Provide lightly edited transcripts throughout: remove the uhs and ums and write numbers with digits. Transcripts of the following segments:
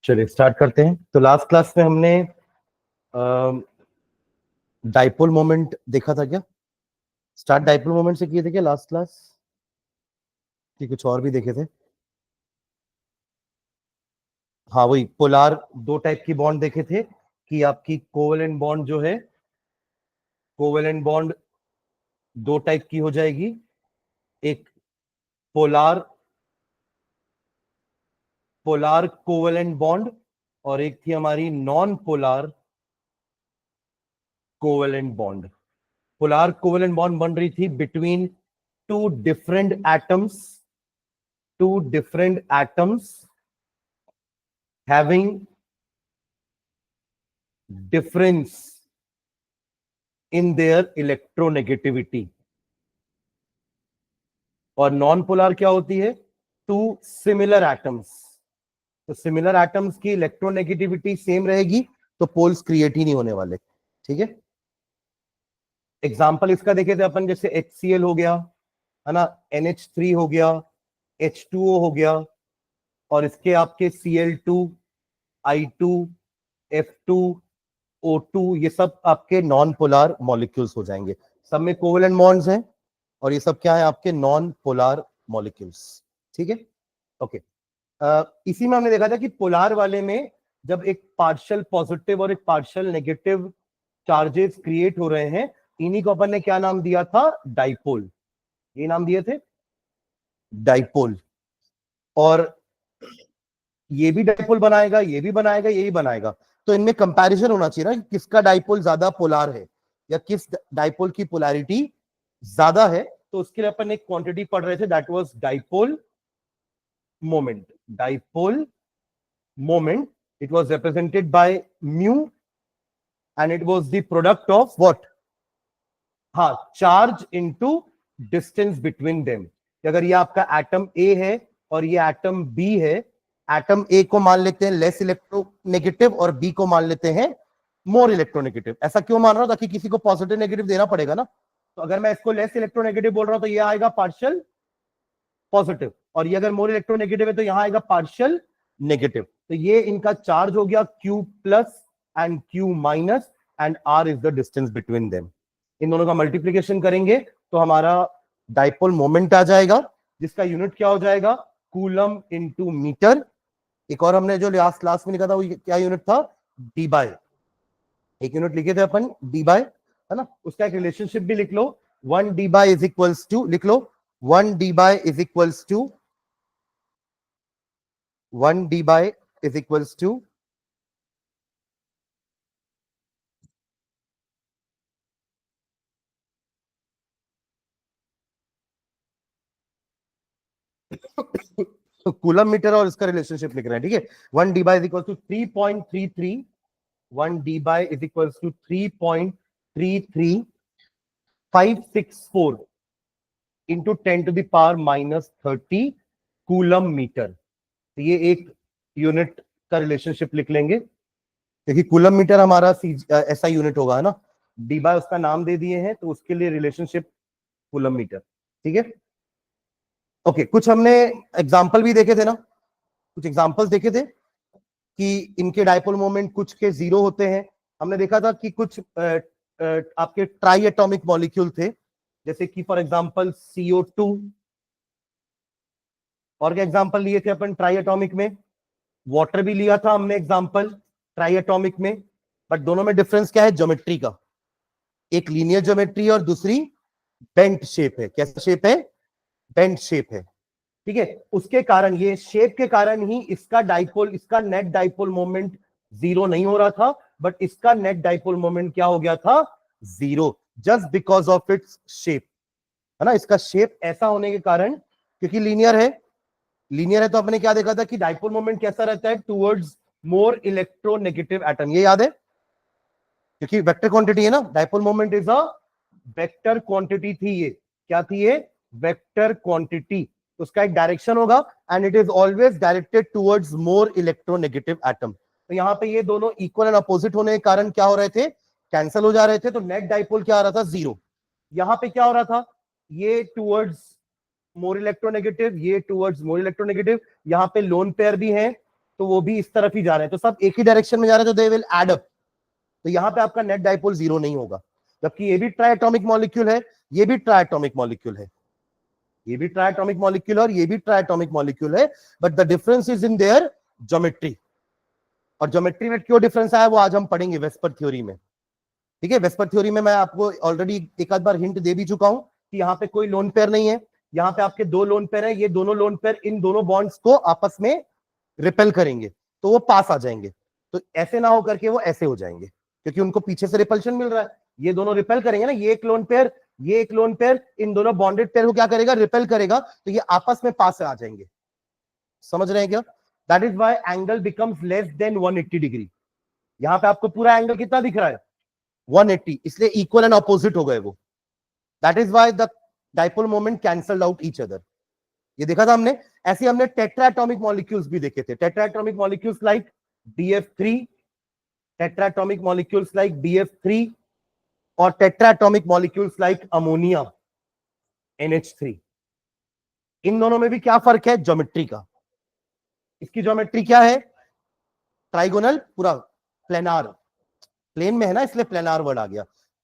चलिए स्टार्ट करते हैं। तो लास्ट क्लास में हमने डाइपोल मोमेंट देखा था क्या? स्टार्ट डाइपोल मोमेंट से किए थे क्या लास्ट क्लास कि कुछ और भी देखे थे? हाँ, वही पोलार दो टाइप की बॉन्ड देखे थे कि आपकी कोवेलेंट बॉन्ड जो है, कोवेलेंट बॉन्ड दो टाइप की हो जाएगी। एक पोलार पोलार कोवेलेंट बॉन्ड और एक थी हमारी non polar covalent bond. Polar covalent bond बन रही थी between two different atoms having difference in their electronegativity। और नॉन पोलर क्या होती है? Two similar atoms. तो सिमिलर एटम्स की इलेक्ट्रोनेगेटिविटी सेम रहेगी तो पोल्स क्रिएट ही नहीं होने वाले। ठीक है, एग्जांपल इसका देखे थे अपन, जैसे HCl हो गया है ना, NH3 हो गया, H2O हो गया, और इसके आपके Cl2, I2, F2, O2, ये सब आपके नॉन पोलर मॉलिक्यूल्स हो जाएंगे। सब में कोवेलेंट बॉन्ड्स हैं और ये सब क्या है? आपके नॉन पोलर मॉलिक्यूल्स। ठीक है, ओके। इसी में हमने देखा था कि पोलर वाले में जब एक पार्शियल पॉजिटिव और एक पार्शियल नेगेटिव चार्जेस क्रिएट हो रहे हैं, इन्हीं को अपन ने क्या नाम दिया था? डाइपोल। ये नाम दिए थे डाइपोल। और ये भी डाइपोल बनाएगा, ये भी बनाएगा, ये भी बनाएगा। तो इनमें कंपैरिजन होना चाहिए ना, किसका डाइपोल ज्यादा पोलर है या किस डाइपोल की पोलैरिटी ज्यादा है। तो उसके लिए अपन एक क्वांटिटी पढ़ रहे थे, that was dipole moment. Dipole moment, it was represented by mu and it was the product of what? हाँ, charge into distance between them. अगर ये आपका एटम ए है और ये एटम बी है, एटम ए को मान लेते हैं लेस इलेक्ट्रोनेगेटिव और बी को मान लेते हैं मोर इलेक्ट्रोनेगेटिव। ऐसा क्यों मान रहा हूं? ताकि किसी को पॉजिटिव नेगेटिव देना पड़ेगा ना। तो अगर मैं इसको लेस इलेक्ट्रोनेगेटिव बोल रहा हूं तो ये आएगा पार्शियल पॉजिटिव, और ये अगर मोर इलेक्ट्रोनेगेटिव है तो यहां आएगा पार्शियल नेगेटिव। तो ये इनका चार्ज हो गया Q plus and Q minus, and R is the distance between them. इन दोनों का मल्टीप्लीकेशन करेंगे तो हमारा डाइपोल मोमेंट आ जाएगा, जिसका यूनिट क्या हो जाएगा? Coulomb into metre. एक और हमने जो लास्ट क्लास में लिखा था वो क्या यूनिट था? D bye. एक यूनिट लिखे थे अपन डी बाय, है ना। उसका एक रिलेशनशिप भी लिख लो, 1 Debye is equals to, लिख लो 1 Debye is equals to 1 Debye is equals to तो कूलम मीटर और इसका रिलेशनशिप लिख रहे हैं। ठीक है, 1 Debye is equal to 3.33, 1 Debye is equal to 3.33564 into 10 to the power minus 30 coulomb metre. तो ये एक यूनिट का रिलेशनशिप लिख लेंगे। देखिए कूलम मीटर हमारा ऐसा यूनिट होगा, है ना। डी बाय उसका नाम दे दिए हैं तो उसके लिए रिलेशनशिप कूलम मीटर। ठीक है, ओके। कुछ हमने एग्जांपल भी देखे थे ना, कुछ एग्जांपल्स देखे थे कि इनके डाइपोल मोमेंट कुछ के जीरो होते हैं। हमने देखा था कि कुछ आपके ट्राई एटॉमिक मॉलिक्यूल थे, जैसे कि फॉर एग्जांपल CO2। और क्या एग्जांपल लिए थे अपन ट्राई एटॉमिक में? वाटर भी लिया था हमने एग्जांपल ट्राई एटॉमिक में। बट दोनों में डिफरेंस क्या है? ज्योमेट्री का। एक लीनियर ज्योमेट्री और दूसरी बेंट शेप है। कैसा शेप है? बेंट शेप है। ठीक है, उसके कारण, ये शेप के कारण ही इसका डाइपोल, इसका नेट डाइपोल मोमेंट जीरो नहीं हो रहा था, बट इसका नेट डाइपोल मोमेंट क्या हो गया था? Zero, just because of its shape, है ना। इसका शेप ऐसा होने के कारण, क्योंकि लीनियर है, लीनियर है तो आपने क्या देखा था कि डाइपोल मोमेंट कैसा रहता है? Towards more electronegative atom. ये याद है, क्योंकि वेक्टर क्वांटिटी है ना। Dipole moment is a vector quantity थी। ये क्या थी? ये वेक्टर क्वांटिटी। उसका एक डायरेक्शन होगा and it is always directed towards more electronegative atom. तो यहां पे ये दोनों इक्वल एंड अपोजिट होने के कारण क्या हो रहे थे? कैंसिल हो जा रहे थे। तो नेट डाइपोल क्या आ रहा था? जीरो। यहां पे क्या हो रहा था? ये टुवर्ड्स मोर इलेक्ट्रोनेगेटिव, ये टुवर्ड्स मोर इलेक्ट्रोनेगेटिव। यहां पे लोन पेयर भी है, तो वो भी इस तरफ ही जा रहे हैं, तो सब एक ही डायरेक्शन में जा रहे हैं, तो दे विल एड अप। तो यहां पे आपका नेट डाइपोल जीरो नहीं होगा, जबकि ये भी ट्राइएटॉमिक मॉलिक्यूल है, ये भी ट्राइएटॉमिक मॉलिक्यूल है, ये भी ट्राइएटॉमिक मॉलिक्यूल और ये भी ट्राइएटॉमिक मॉलिक्यूल है, but the difference is in their geometry. और ज्योमेट्री में क्यों डिफरेंस आया वो आज हम पढ़ेंगे वेस्पर थ्योरी में। ठीक है, वेस्पर थ्योरी में मैं आपको ऑलरेडी एक आध बार हिंट दे भी चुका हूं कि यहाँ पे कोई लोन पेयर नहीं है, यहाँ पे आपके दो लोन पेयर है, ये दोनों लोन पेयर इन दोनों बॉन्ड्स को आपस में रिपेल करेंगे तो वो पास आ जाएंगे। तो ऐसे ना हो करके वो ऐसे हो जाएंगे, क्योंकि उनको पीछे से रिपल्शन मिल रहा है, ये दोनों रिपेल करेंगे ना, ये एक लोन पेयर, ये एक लोन पेयर, इन दोनों बॉन्डेड पेयर को क्या करेगा, रिपेल करेगा, तो ये आपस में पास आ जाएंगे। समझ रहे हैं क्या? That is why angle becomes less than 180 degree. यहां पे आपको पूरा एंगल कितना दिख रहा है, 180, इसलिए इक्वल एंड ऑपोजिट हो गए वो। That is why the dipole moment cancelled out each other. ये देखा था हमने। ऐसे हमने टेट्राएटॉमिक मॉलिक्यूल्स भी देखे थे, tetraatomic molecules like DF3, tetraatomic molecules like BF3 और tetraatomic molecules like ammonia NH3। इन दोनों में भी क्या फर्क है, ज्योमेट्री का। इसकी ज्योमेट्री क्या है, ट्राइगोनल, पूरा प्लेनार, प्लेन में है ना इसलिए प्लेनार वर्ड आ गया,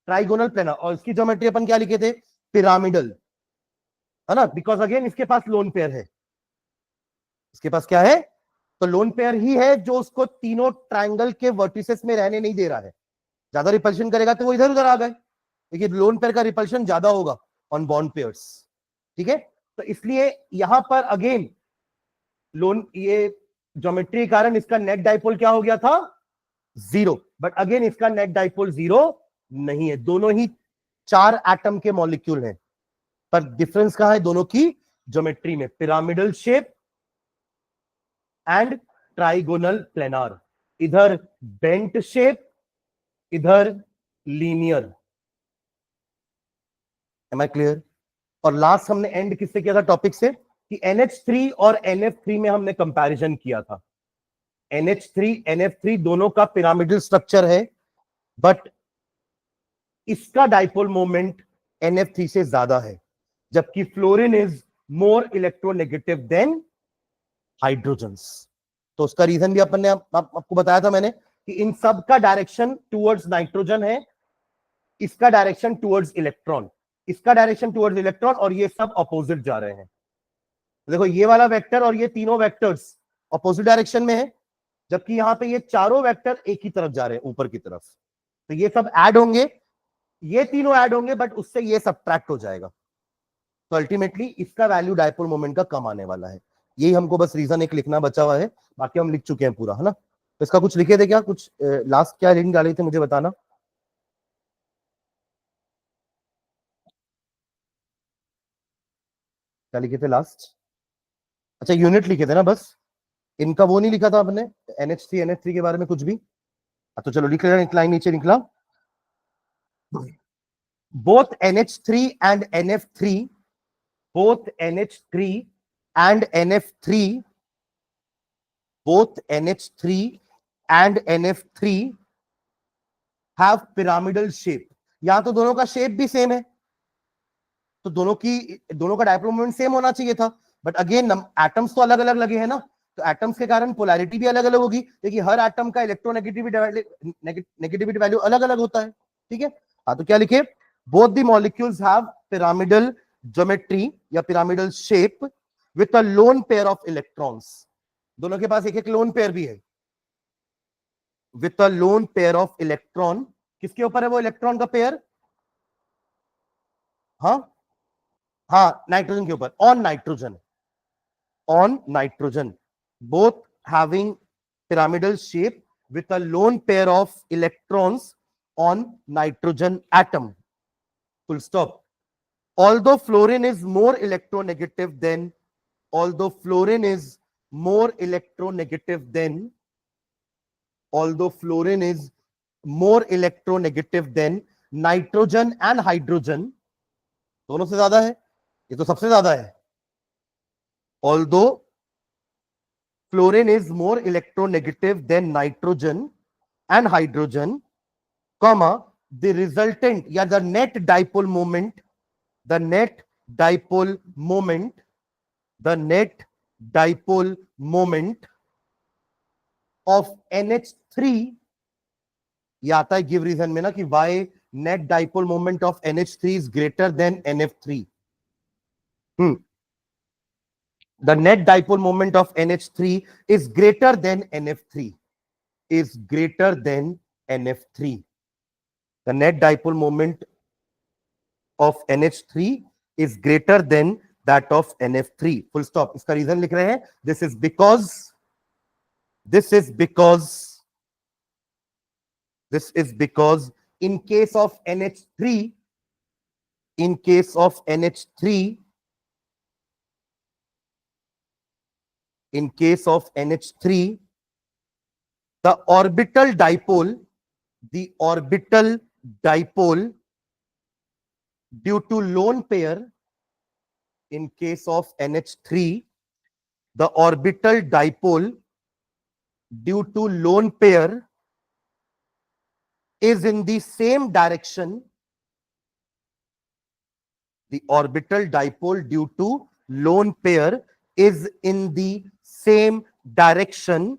ट्राइगोनल प्लेनार। और इसकी ज्योमेट्री अपन क्या लिखे थे, पिरामिडल, है ना, बिकॉज अगेन इसके पास लोन पेयर है। इसके पास क्या है, तो लोन पेयर ही है जो उसको तीनों ट्राइंगल के वर्टिसेस में रहने नहीं दे रहा है। ज्यादा रिपल्शन करेगा तो वो इधर उधर आ गए, लेकिन लोन पेयर का रिपल्शन ज्यादा होगा ऑन बॉन्ड पेयर्स। ठीक है, तो इसलिए यहां पर अगेन लोन, ये ज्योमेट्री के कारण इसका नेट डाइपोल क्या हो गया था, जीरो। बट अगेन इसका नेट डाइपोल जीरो नहीं है, दोनों ही 4 एटम के मॉलिक्यूल हैं, पर डिफरेंस कहां है, दोनों की ज्योमेट्री में, pyramidal shape and trigonal planar. इधर बेंट शेप, इधर लीनियर। Am I clear? और लास्ट हमने एंड किससे किया था टॉपिक से, कि NH3 और NF3 में हमने कंपैरिजन किया था। NH3 NF3 दोनों का पिरामिडल स्ट्रक्चर है, बट इसका डाइपोल मोमेंट NF3 से ज्यादा है, जबकि fluorine is more electronegative than hydrogens. तो उसका रीजन भी अपन ने आपको बताया था मैंने, कि इन सब का डायरेक्शन टुवर्ड्स नाइट्रोजन है, इसका डायरेक्शन टुवर्ड्स इलेक्ट्रॉन, इसका डायरेक्शन टुवर्ड्स इलेक्ट्रॉन, और ये सब अपोजिट जा रहे हैं। देखो ये वाला वेक्टर और ये तीनों वेक्टर्स अपोजिट डायरेक्शन में है, जबकि यहां पे ये चारों वेक्टर एक ही तरफ जा रहे हैं, ऊपर की तरफ। तो ये सब ऐड होंगे, ये तीनों ऐड होंगे, बट उससे ये सब्ट्रैक्ट हो जाएगा, तो अल्टीमेटली इसका वैल्यू डाइपोल मोमेंट का कम आने वाला है। यही हमको बस रीजन एक लिखना बचा हुआ है, बाकी हम लिख चुके हैं पूरा, है ना। तो इसका कुछ लिखे थे क्या, कुछ लास्ट क्या लिंक डाली थे मुझे बताना। क्या लिखे थे लास्ट, अच्छा यूनिट लिखे थे ना बस, इनका वो नहीं लिखा था आपने, NH3 के बारे में कुछ भी। तो चलो लिख लेना, एक लाइन नीचे निकला, both NH3 and NF3, both NH3 and NF3, both NH3 and NF3 have pyramidal shape। यहां तो दोनों का शेप भी सेम है, तो दोनों का डाइपोल मोमेंट सेम होना चाहिए था, बट अगेन एटम्स तो अलग अलग लगे हैं ना, तो एटम्स के कारण पोलैरिटी भी अलग अलग होगी, क्योंकि हर एटम का इलेक्ट्रोनेगेटिविटी वैल्यू अलग अलग होता है। ठीक है, हाँ, तो क्या लिखे, both the molecules have pyramidal geometry या pyramidal shape with a lone pair of electrons. दोनों के पास एक एक लोन पेयर भी है, with a lone pair of electron. किसके ऊपर है वो इलेक्ट्रॉन का पेयर, हाँ हाँ, नाइट्रोजन के ऊपर, on nitrogen, on nitrogen, both having pyramidal shape with a lone pair of electrons on nitrogen atom, full stop. Although fluorine is more electronegative than, although fluorine is more electronegative than, although fluorine is more electronegative than nitrogen and hydrogen, दोनों से ज्यादा है, ये तो सबसे ज्यादा है। Although fluorine is more electronegative than nitrogen and hydrogen, comma, the resultant, yeah, the net dipole moment, the net dipole moment, the net dipole moment of NH3, ये आता है गिव रीजन में ना कि why net dipole moment of NH3 is greater than NF3. The net dipole moment of NH3 is greater than NF3. Is greater than NF3. The net dipole moment of NH3 is greater than that of NF3. Full stop. इसका reason लिख रहे हैं. This is because in case of NH3, the orbital dipole due to lone pair, in case of NH3, the orbital dipole due to lone pair is in the same direction. The orbital dipole due to lone pair is in the same direction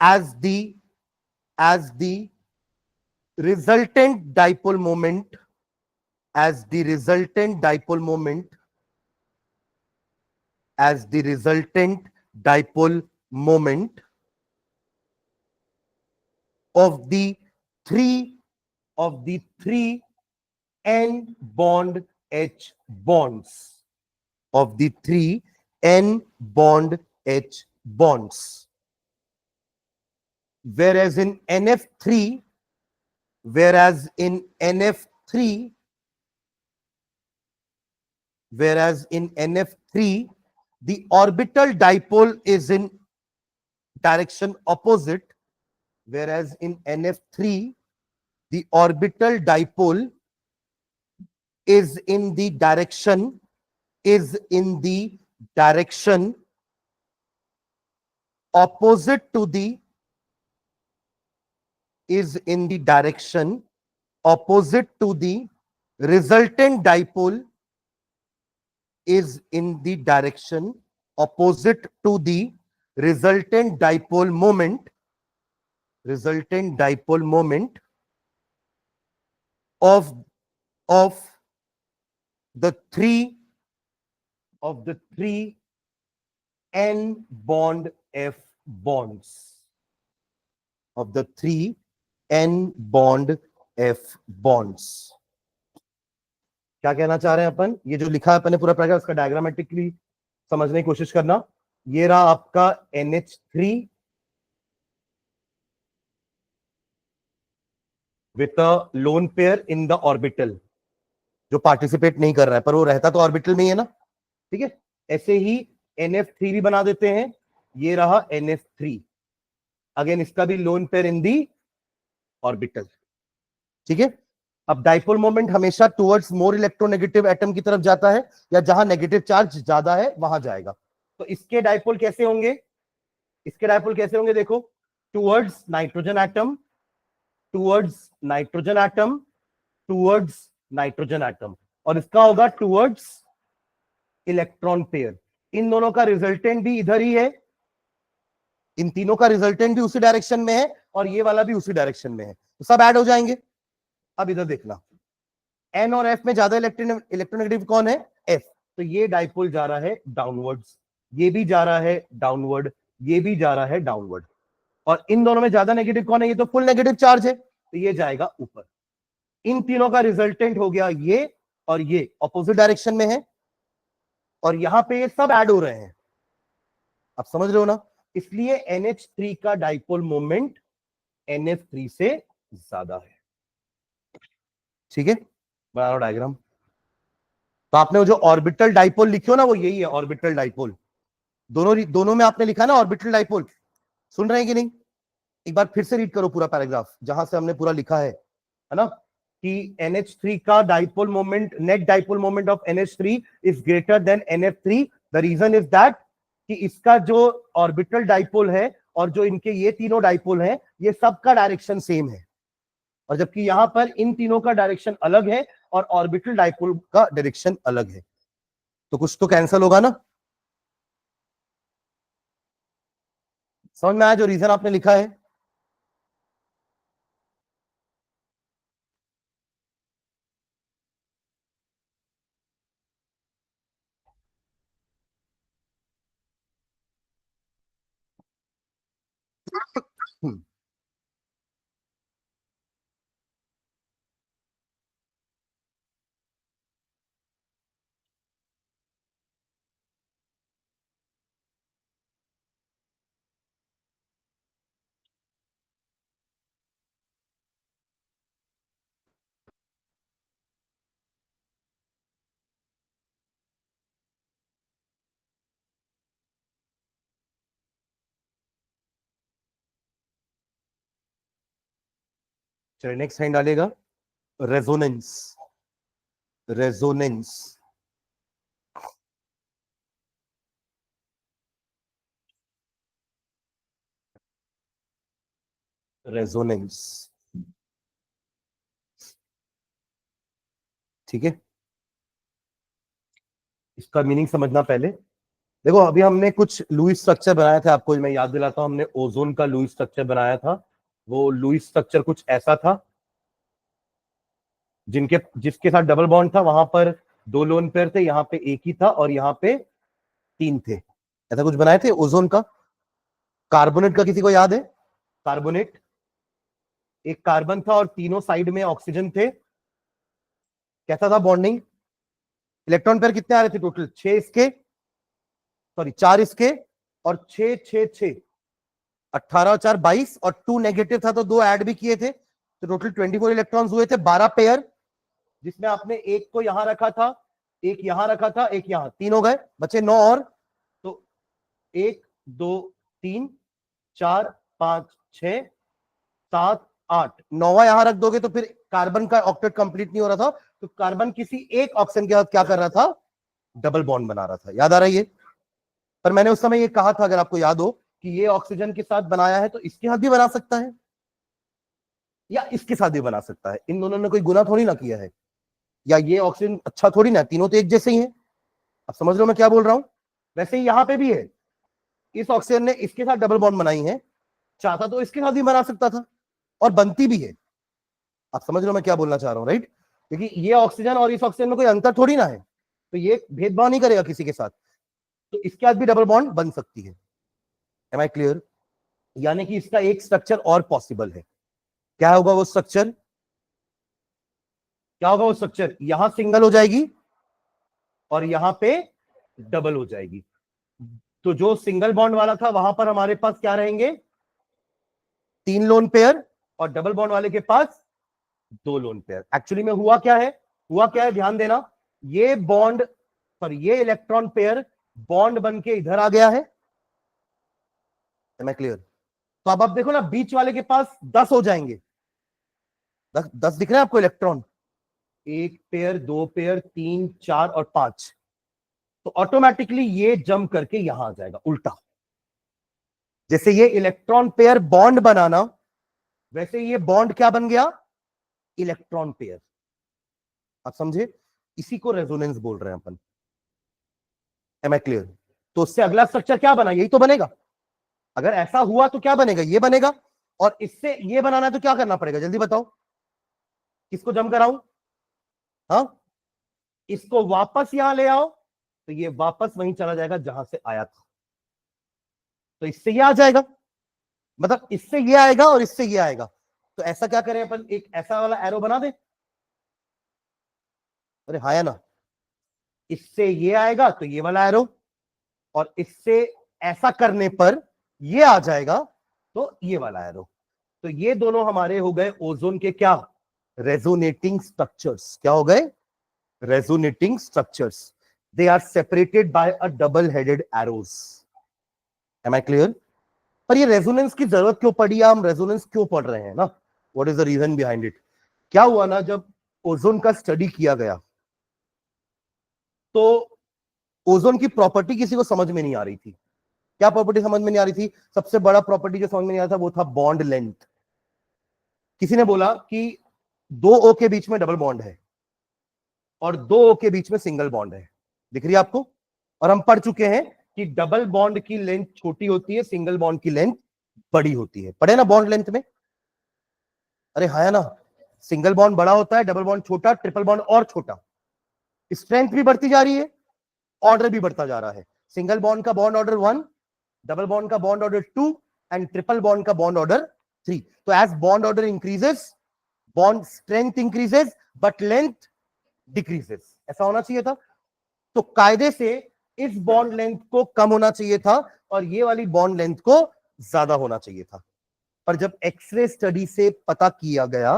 as the resultant dipole moment, of the three N bond H bonds, of the three N bond H bonds. Whereas in NF3, the orbital dipole is in direction opposite. Whereas in NF3, the orbital dipole is in the direction opposite to the resultant dipole, is in the direction opposite to the resultant dipole moment of the three N bond F bonds, of the three N bond F bonds. क्या कहना चाह रहे हैं अपन? ये जो लिखा है अपन ने पूरा पैराग्राफ, उसका डायग्रामेटिकली समझने की कोशिश करना. ये रहा आपका NH3 with a lone pair in the orbital, जो पार्टिसिपेट नहीं कर रहा है, पर वो रहता तो ऑर्बिटल में ही है ना. ठीक है, ऐसे ही NF3 भी बना देते हैं. ये रहा NF3, अगेन इसका भी लोन पेयर इन दी ऑर्बिटल. ठीक है, अब डाइपोल मोमेंट हमेशा टुवर्ड्स मोर इलेक्ट्रोनेगेटिव एटम की तरफ जाता है, या जहां नेगेटिव चार्ज ज्यादा है वहां जाएगा. तो इसके डाइपोल कैसे होंगे? देखो, टुवर्ड्स नाइट्रोजन एटम, और इसका होगा टुवर्ड्स इलेक्ट्रॉन पेयर. इन दोनों का रिजल्टेंट भी इधर ही है, इन तीनों का रिजल्टेंट भी उसी डायरेक्शन में है, और ये वाला भी उसी डायरेक्शन में है, तो सब ऐड हो जाएंगे. अब इधर देखना, एन और एफ में ज्यादा इलेक्ट्रोनेगेटिव कौन है? एफ. तो ये डाइपोल जा रहा है डाउनवर्ड्स, ये भी जा रहा है डाउनवर्ड, ये भी जा रहा है डाउनवर्ड. और इन दोनों में ज्यादा नेगेटिव कौन है? ये तो फुल नेगेटिव चार्ज है, तो ये जाएगा ऊपर. इन तीनों का रिजल्टेंट हो गया ये, और ये ऑपोजिट डायरेक्शन में है, और यहां पे ये सब ऐड हो रहे हैं. आप समझ रहे हो ना? इसलिए NH3 का डाइपोल मोमेंट NF3 से ज्यादा है. ठीक है, बना रहा हूं डायग्राम. तो आपने वो जो ऑर्बिटल डाइपोल लिखी हो ना, वो यही है ऑर्बिटल डाइपोल. दोनों में आपने लिखा ना ऑर्बिटल डाइपोल. सुन रहे हैं कि नहीं? एक बार फिर से रीड करो पूरा पैराग्राफ, जहां से हमने पूरा लिखा है ना, कि NH3 का dipole moment, net dipole moment of NH3 is greater than NF3. The reason is that कि इसका जो ऑर्बिटल डाइपोल है और जो इनके ये तीनों डाइपोल हैं, ये सबका डायरेक्शन सेम है, और जबकि यहां पर इन तीनों का डायरेक्शन अलग है और ऑर्बिटल डाइपोल का डायरेक्शन अलग है. तो कुछ तो कैंसिल होगा ना. समझ में आया जो रीजन आपने लिखा है? चलिए नेक्स्ट हैंड डालेगा, रेजोनेंस। रेजोनेंस रेजोनेंस ठीक है, इसका मीनिंग समझना पहले। देखो अभी हमने कुछ लुईस स्ट्रक्चर बनाया था, आपको मैं याद दिलाता हूं, हमने ओजोन का लुईस स्ट्रक्चर बनाया था। वो लुईस स्ट्रक्चर कुछ ऐसा था, जिसके साथ डबल बॉन्ड था, वहां पर 2 लोन पेयर थे, यहाँ पे एक ही था और यहाँ पे 3 थे। ऐसा कुछ बनाए थे ओजोन का। कार्बोनेट का किसी को याद है? कार्बोनेट, एक कार्बन था और तीनों साइड में ऑक्सीजन थे। कैसा था बॉन्डिंग? इलेक्ट्रॉन पेयर कितने आ रहे थे टोटल? 6 इसके, सॉरी 4 इसके और 6 6 6, 18 और 4 22 और 2 नेगेटिव था तो 2 ऐड भी किए थे, तो टोटल 24 इलेक्ट्रॉन्स हुए थे, 12 पेयर, जिसमें आपने एक को यहां रखा था, एक यहां रखा था, एक यहां, 3 हो गए, बचे 9 और। तो 1 2 3 4 5 6 7 8, 9वां यहां रख दोगे तो फिर कार्बन का ऑक्टेट कंप्लीट नहीं हो रहा था, तो कार्बन किसी एक ऑक्सीजन के साथ क्या कर रहा था? डबल बॉन्ड बना रहा था। याद आ रहा है ये? पर मैंने उस समय ये कहा था, अगर आपको याद हो, कि ये ऑक्सीजन के साथ बनाया है तो इसके साथ भी बना सकता है या इसके साथ भी बना सकता है, इन दोनों ने कोई गुना थोड़ी ना किया है, या ये ऑक्सीजन अच्छा थोड़ी ना, तीनों तो एक जैसे ही है। अब समझ लो मैं क्या बोल रहा हूं। वैसे ही यहां पे भी है, इस ऑक्सीजन ने इसके साथ डबल बॉन्ड बनाई है, चाहता तो इसके साथ भी बना सकता था और बनती भी है। आप समझ लो मैं क्या बोलना चाह रहा हूं, राइट? क्योंकि ये ऑक्सीजन और इस ऑक्सीजन में कोई अंतर थोड़ी ना है, तो ये भेदभाव नहीं करेगा किसी के साथ, तो इसके साथ भी डबल बॉन्ड बन सकती है। Am I clear? यानी कि इसका एक स्ट्रक्चर और पॉसिबल है। क्या होगा वो स्ट्रक्चर? क्या होगा वो स्ट्रक्चर? यहां सिंगल हो जाएगी और यहां पे डबल हो जाएगी। तो जो सिंगल बॉन्ड वाला था वहां पर हमारे पास क्या रहेंगे? 3 लोन पेयर, और डबल बॉन्ड वाले के पास 2 लोन पेयर। एक्चुअली में हुआ क्या है? हुआ क्या है, ध्यान देना, ये बॉन्ड, सॉरी ये इलेक्ट्रॉन पेयर बॉन्ड बन के इधर आ गया है। मैं क्लियर? तो अब आप देखो ना, बीच वाले के पास 10 हो जाएंगे। 10 दिख रहे हैं आपको इलेक्ट्रॉन? 1 पेयर, 2 पेयर, 3 4 और 5, तो ऑटोमेटिकली ये जंप करके यहां आ जाएगा उल्टा। जैसे ये इलेक्ट्रॉन पेयर बॉन्ड बनाना, वैसे ये बॉन्ड क्या बन गया? Electron pair. आप समझे? इसी को रेजोनेंस बोल रहे हैं अपन। M I clear? तो उससे अगला स्ट्रक्चर क्या बना? यही तो बनेगा। अगर ऐसा हुआ तो क्या बनेगा? ये बनेगा। और इससे ये बनाना है तो क्या करना पड़ेगा, जल्दी बताओ? किसको जम कराऊं? हाँ, इसको वापस यहां ले आओ, तो ये वापस वहीं चला जाएगा जहां से आया था। तो इससे ये आ जाएगा, मतलब इससे ये आएगा और इससे ये आएगा। तो ऐसा क्या करें अपन, एक ऐसा वाला एरो बना दे। अरे हाँ या ना? इससे ये आएगा तो ये वाला एरो, और इससे ऐसा करने पर ये आ जाएगा तो ये वाला एरो। तो ये दोनों हमारे हो गए ओजोन के क्या? Resonating structures. क्या हो गए? Resonating structures. They are separated by a double headed arrows. Am I clear? पर ये रेजोनेंस की जरूरत क्यों पड़ी, हम रेजोनेंस क्यों पढ़ रहे हैं ना? What is the reason behind it? क्या हुआ ना, जब ओजोन का स्टडी किया गया तो ओजोन की प्रॉपर्टी किसी को समझ में नहीं आ रही थी। क्या प्रॉपर्टी समझ में नहीं आ रही थी? सबसे बड़ा प्रॉपर्टी जो समझ में नहीं आ रहा था वो था बॉन्ड लेंथ। किसी ने बोला कि 2 O के बीच में डबल बॉन्ड है और 2 O के बीच में सिंगल बॉन्ड है। दिख रही है आपको? और हम पढ़ चुके हैं कि डबल बॉन्ड की लेंथ छोटी होती है सिंगल बॉन्ड की लेंथ बड़ी होती है। पढ़े ना बॉन्ड लेंथ में? अरे हाँ ना, सिंगल बॉन्ड बड़ा होता है, डबल बॉन्ड छोटा, ट्रिपल बॉन्ड और छोटा। स्ट्रेंथ भी बढ़ती जा रही है, ऑर्डर भी बढ़ता जा रहा है। सिंगल बॉन्ड का बॉन्ड ऑर्डर 1, डबल बॉन्ड का bond order 2 and triple bond का बॉन्ड ऑर्डर 3। तो as bond order increases, bond strength increases but length decreases. ऐसा होना चाहिए था। तो कायदे से इस बॉन्ड लेंथ को कम होना चाहिए था और ये वाली बॉन्ड लेंथ को ज्यादा होना चाहिए था। पर जब एक्सरे स्टडी से पता किया गया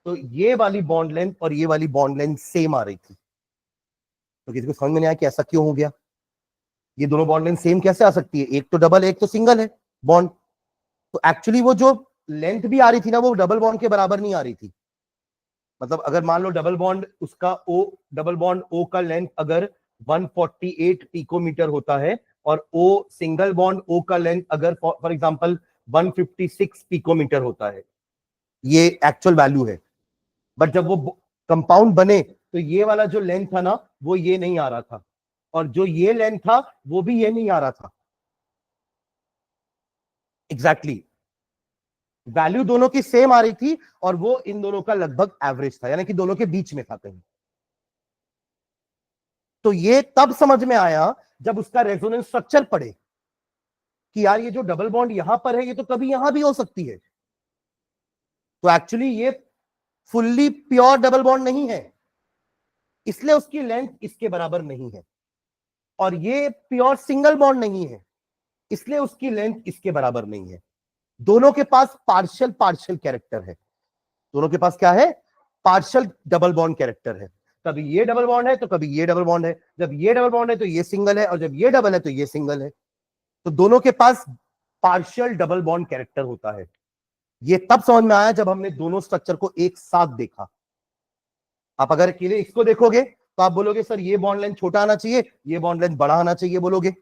तो ये वाली बॉन्ड लेंथ और ये वाली बॉन्ड लेंथ सेम आ रही थी। तो किसी को समझ में नहीं आया कि ऐसा क्यों हो गया? ये दोनों बॉन्ड लेंथ सेम कैसे आ सकती है? एक तो डबल है, एक तो सिंगल है बॉन्ड। तो एक्चुअली वो जो लेंथ भी आ रही थी ना, वो डबल बॉन्ड के बराबर नहीं आ रही थी। मतलब अगर मान लो डबल बॉन्ड उसका ओ, डबल बॉन्ड ओ का लेंथ अगर 148 पिकोमीटर होता है और ओ सिंगल बॉन्ड ओ का लेंथ अगर फॉर एग्जांपल 156 पिकोमीटर होता है, ये एक्चुअल वैल्यू है। बट जब वो कंपाउंड बने तो ये वाला जो लेंथ था ना, वो ये नहीं आ रहा था, और जो ये लेंथ था वो भी ये नहीं आ रहा था। एग्जैक्टली वैल्यू दोनों की सेम आ रही थी और वो इन दोनों का लगभग एवरेज था, यानी कि दोनों के बीच में था कहीं। तो ये तब समझ में आया जब उसका रेजोनेंस स्ट्रक्चर पढ़े कि यार ये जो डबल बॉन्ड यहां पर है ये तो कभी यहां भी हो सकती है। तो एक्चुअली ये फुल्ली प्योर डबल बॉन्ड नहीं है, इसलिए उसकी लेंथ इसके बराबर नहीं है। और ये प्योर सिंगल बॉन्ड नहीं है, इसलिए उसकी लेंथ इसके बराबर नहीं है। दोनों के पास पार्शियल पार्शियल कैरेक्टर है। दोनों के पास क्या है? पार्शियल डबल बॉन्ड कैरेक्टर है। कभी ये डबल बॉन्ड है तो कभी ये डबल बॉन्ड है। जब ये डबल बॉन्ड है तो ये सिंगल है, और जब ये डबल है तो ये सिंगल है। तो दोनों के पास पार्शियल डबल बॉन्ड कैरेक्टर होता है। ये तब समझ में आया जब हमने दोनों स्ट्रक्चर को एक साथ देखा। आप अगर अकेले इसको देखोगे तो आप बोलोगे सर ये बॉन्ड लेंथ छोटा आना चाहिए, ये बॉन्ड लेंथ बड़ा आना चाहिए बोलोगे।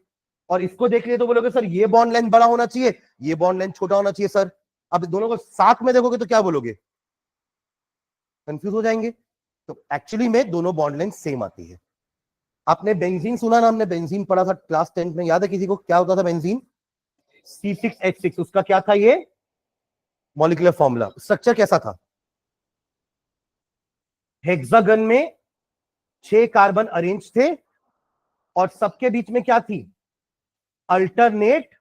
और इसको देख लिए तो बोलोगे सर ये बॉन्ड लेंथ बड़ा होना चाहिए, ये बॉन्ड लेंथ छोटा होना चाहिए सर। अब दोनों को साथ में देखोगे तो क्या बोलोगे? कंफ्यूज हो जाएंगे। तो एक्चुअली में दोनों बॉन्ड लेंथ सेम आती है। आपने बेंजीन सुना ना? हमने बेंजीन पढ़ा था क्लास 10 में, याद है किसी को? क्या होता था बेंजीन? C6H6। उसका क्या था ये मॉलिक्यूलर फॉर्मूला? स्ट्रक्चर कैसा था? हेक्सागन में 6 कार्बन अरेंज थे और सबके बीच में क्या थी? Alternate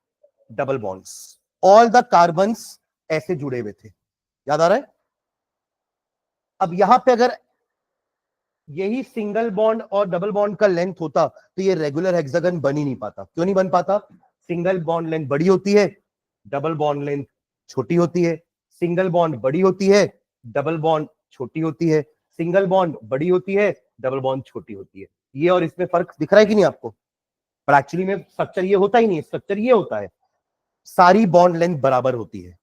double bonds. All the carbons ऐसे जुड़े हुए थे। याद आ रहा है? अब यहां पे अगर यही सिंगल बॉन्ड और डबल बॉन्ड का लेंथ होता तो ये रेगुलर हेक्सागन बन ही नहीं पाता। क्यों नहीं बन पाता? सिंगल बॉन्ड लेंथ बड़ी होती है, डबल बॉन्ड लेंथ छोटी होती है। सिंगल बॉन्ड बड़ी होती है, डबल बॉन्ड छोटी होती है। सिंगल बॉन्ड बड़ी होती है, डबल बॉन्ड छोटी होती है। ये और इसमें फर्क दिख रहा है कि नहीं आपको? पर एक्चुअली में स्ट्रक्चर ये होता ही नहीं है। स्ट्रक्चर ये होता है सारी बॉन्ड लेंथ बराबर होती है,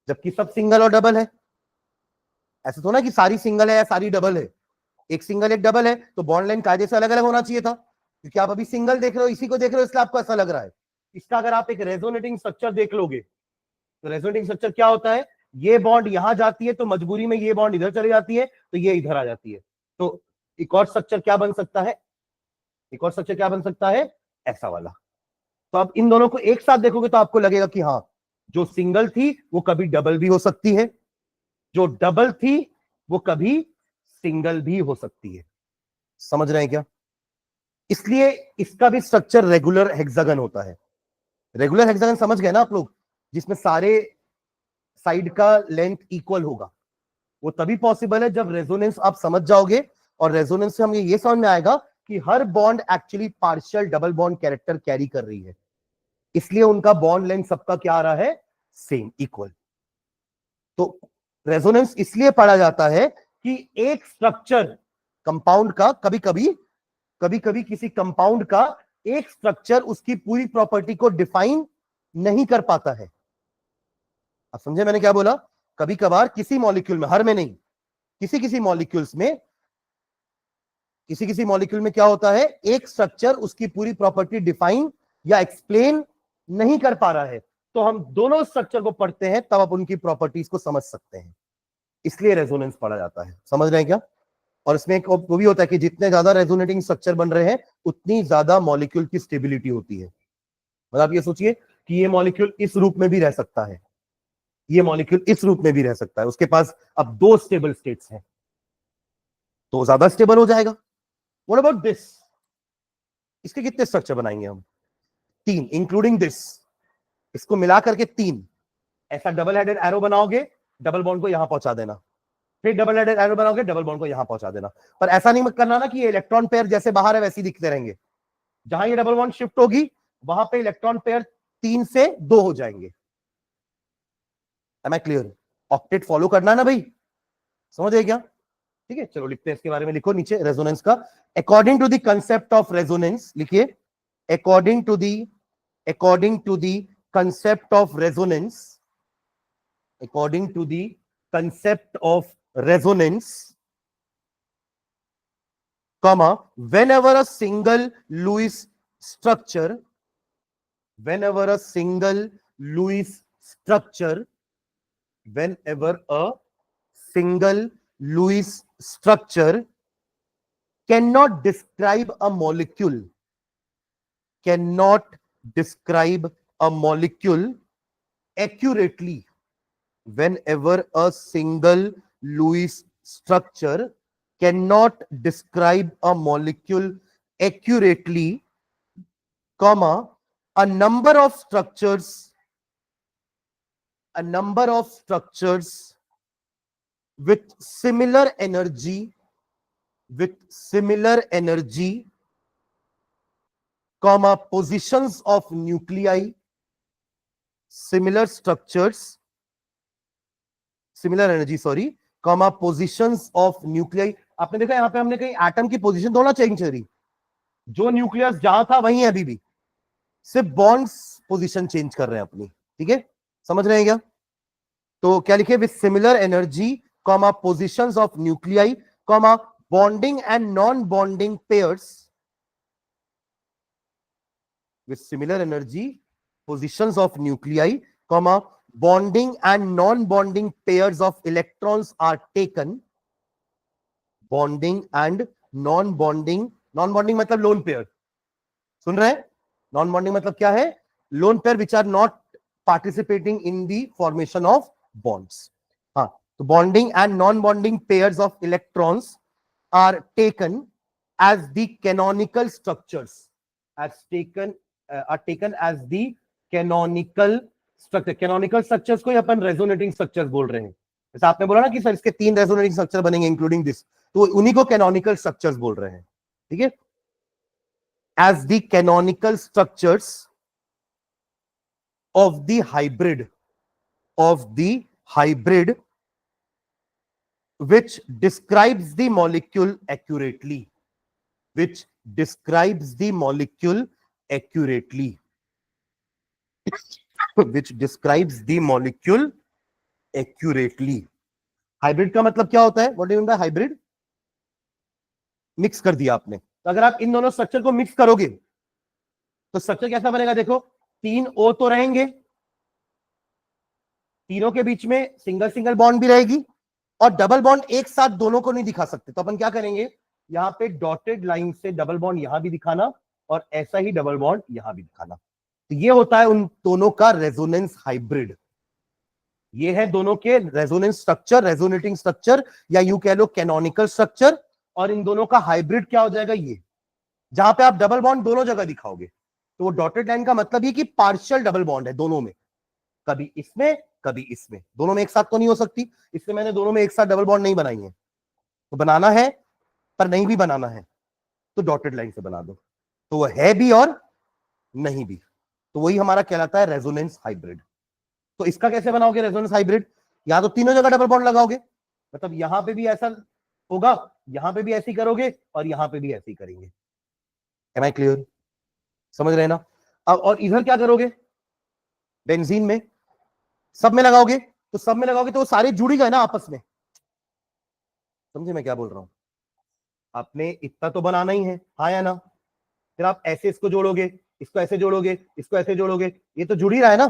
जबकि सब सिंगल और डबल है। ऐसा तो ना कि सारी सिंगल है या सारी डबल है। एक सिंगल एक डबल है तो बॉन्ड लेंथ कायदे से अलग अलग होना चाहिए था, क्योंकि आप अभी सिंगल देख रहे हो, इसी को देख रहे हो, इसलिए आपको ऐसा लग रहा है। इसका अगर आप एक रेजोनेटिंग स्ट्रक्चर देख लोगे तो रेजोनेटिंग स्ट्रक्चर क्या होता है? ये बॉन्ड यहां जाती है तो मजबूरी में ये बॉन्ड इधर चली जाती है, तो ये इधर आ जाती है। तो एक और स्ट्रक्चर क्या बन सकता है? एक और स्ट्रक्चर क्या बन सकता है? ऐसा वाला। तो आप इन दोनों को एक साथ देखोगे तो आपको लगेगा कि हाँ, जो सिंगल थी वो कभी डबल भी हो सकती है, जो डबल थी वो कभी सिंगल भी हो सकती है। समझ रहे हैं क्या? इसलिए इसका भी स्ट्रक्चर रेगुलर हेक्सागन होता है। रेगुलर हेक्सागन समझ गए ना आप लोग? जिसमें सारे साइड का लेंथ इक्वल होगा। वो तभी पॉसिबल है जब रेजोनेंस आप समझ जाओगे, और रेजोनेंस से हमें ये समझ में आएगा कि हर bond actually partial double bond character carry कर रही है, इसलिए उनका बॉन्ड लेंथ सबका क्या आ रहा है? Same, equal. तो रेजोनेंस इसलिए पढ़ा जाता है कि एक स्ट्रक्चर कंपाउंड का कभी कभी किसी कंपाउंड का एक स्ट्रक्चर उसकी पूरी प्रॉपर्टी को डिफाइन नहीं कर पाता है। आप समझे मैंने क्या बोला? कभी कभार किसी मॉलिक्यूल में, हर में नहीं, किसी किसी मॉलिक्यूल्स में, किसी किसी मॉलिक्यूल में क्या होता है? एक स्ट्रक्चर उसकी पूरी प्रॉपर्टी डिफाइन या एक्सप्लेन नहीं कर पा रहा है, तो हम दोनों स्ट्रक्चर को पढ़ते हैं, तब आप उनकी प्रॉपर्टीज को समझ सकते हैं। इसलिए रेजोनेंस पढ़ा जाता है। समझ रहे हैं क्या? और इसमें एक वो भी होता है कि जितने ज्यादा रेजोनेटिंग स्ट्रक्चर बन रहे हैं उतनी ज्यादा मॉलिक्यूल की स्टेबिलिटी होती है। मतलब आप ये सोचिए कि ये मॉलिक्यूल इस रूप में भी रह सकता है, ये मॉलिक्यूल इस रूप में भी रह सकता है, उसके पास अब 2 स्टेबल स्टेट्स हैं तो ज्यादा स्टेबल हो जाएगा। What about this? इसके कितने स्ट्रक्चर बनाएंगे हम? 3 इंक्लूडिंग दिस, इसको मिला करके 3। ऐसा डबल हेडेड एरो बनाओगे, डबल बॉन्ड को यहां पहुंचा देना, फिर डबल हेडेड एरो बनाओगे, डबल बॉन्ड को यहां पहुंचा देना। पर ऐसा नहीं करना ना कि ये इलेक्ट्रॉन पेयर जैसे बाहर है वैसे ही दिखते रहेंगे। जहां ये डबल बॉन्ड शिफ्ट होगी वहां पे इलेक्ट्रॉन पेयर 3 से 2 हो जाएंगे। Am I clear? Octet follow करना ना भाई, समझ गए क्या? ठीक है, चलो लिखते हैं इसके बारे में, लिखो नीचे रेजोनेंस का। According to the concept of resonance, लिखिए according to the concept of resonance, according to the concept of resonance, comma, whenever a single Lewis structure, whenever a single Lewis structure, whenever a single Lewis structure cannot describe a molecule, cannot describe a molecule accurately, whenever a single Lewis structure cannot describe a molecule accurately, comma, a number of structures with similar energy, comma, positions of nuclei, similar structures, similar energy, sorry, comma, positions of nuclei। आपने देखा यहां पे हमने कहीं atom की position थोड़ा change करी, जो न्यूक्लियस जहां था वहीं है अभी भी, सिर्फ बॉन्ड्स पोजीशन चेंज कर रहे हैं अपनी। ठीक है, समझ रहे हैं क्या? तो क्या लिखे? With similar energy, comma, positions of nuclei, comma, bonding and non bonding pairs, with similar energy, positions of nuclei, comma, bonding and non-bonding pairs of electrons are taken, bonding and non-bonding, non-bonding मतलब lone pair, सुन रहे हैं? non-bonding मतलब क्या है? Lone pair which are not participating in the formation of bonds. हाँ, तो bonding and non-bonding pairs of electrons are taken as the canonical structures, are taken as the canonical structure. Canonical structures को अपन resonating structures बोल रहे हैं। जैसे आपने बोला ना कि सर इसके 3 रेजोनेटिंग स्ट्रक्चर बनेंगे इंक्लूडिंग दिस, तो उन्हीं को कैनोनिकल स्ट्रक्चर्स बोल रहे हैं। ठीक है, as the canonical structures of the hybrid, which describes the molecule accurately, which describes the molecule accurately, which describes the molecule accurately। Hybrid का मतलब क्या होता है? What do you mean by hybrid? Mix कर दिया आपने। तो अगर आप इन दोनों स्ट्रक्चर को मिक्स करोगे तो स्ट्रक्चर कैसा बनेगा? देखो, 3 O तो रहेंगे, तीनों के बीच में सिंगल सिंगल बॉन्ड भी रहेगी, और डबल बॉन्ड एक साथ दोनों को नहीं दिखा सकते, तो अपन क्या करेंगे? यहां पे डॉटेड लाइन से डबल बॉन्ड यहां भी दिखाना और ऐसा ही डबल बॉन्ड यहां भी दिखाना। तो ये होता है उन दोनों का रेजोनेंस हाइब्रिड। ये है दोनों के रेजोनेंस स्ट्रक्चर, रेजोनेटिंग स्ट्रक्चर, या यू कह लो कैनोनिकल स्ट्रक्चर। और इन दोनों का हाइब्रिड क्या हो जाएगा? ये, जहां पे आप डबल बॉन्ड दोनों जगह दिखाओगे, तो वो डॉटेड लाइन का मतलब ये कि पार्शियल डबल बॉन्ड है दोनों में, कभी इसमें कभी इसमें, दोनों में एक साथ तो नहीं हो सकती, इसलिए मैंने दोनों में एक साथ डबल बॉन्ड नहीं बनाई है। तो बनाना है पर नहीं भी बनाना है तो डॉटेड लाइन से बना दो, तो वो है भी और नहीं भी, तो वही हमारा कहलाता है रेजोनेंस हाइब्रिड। तो इसका कैसे बनाओगे रेजोनेंस हाइब्रिड? यहां तो तीनों जगह डबल बॉन्ड लगाओगे, मतलब यहां पे भी ऐसा होगा, यहां पे भी ऐसे ही करोगे और यहां पे भी ऐसे ही करेंगे। Am I clear? समझ रहे हैं ना? अब और इधर क्या करोगे? बेंजीन में सब में लगाओगे, तो सब में लगाओगे तो वो सारे जुड़ ही गए ना आपस में। समझे मैं क्या बोल रहा हूं? आपने इतना तो बनाना ही है, हाँ या ना? फिर आप ऐसे इसको जोड़ोगे, इसको ऐसे जोड़ोगे, इसको ऐसे जोड़ोगे, ये तो जुड़ ही रहा है ना।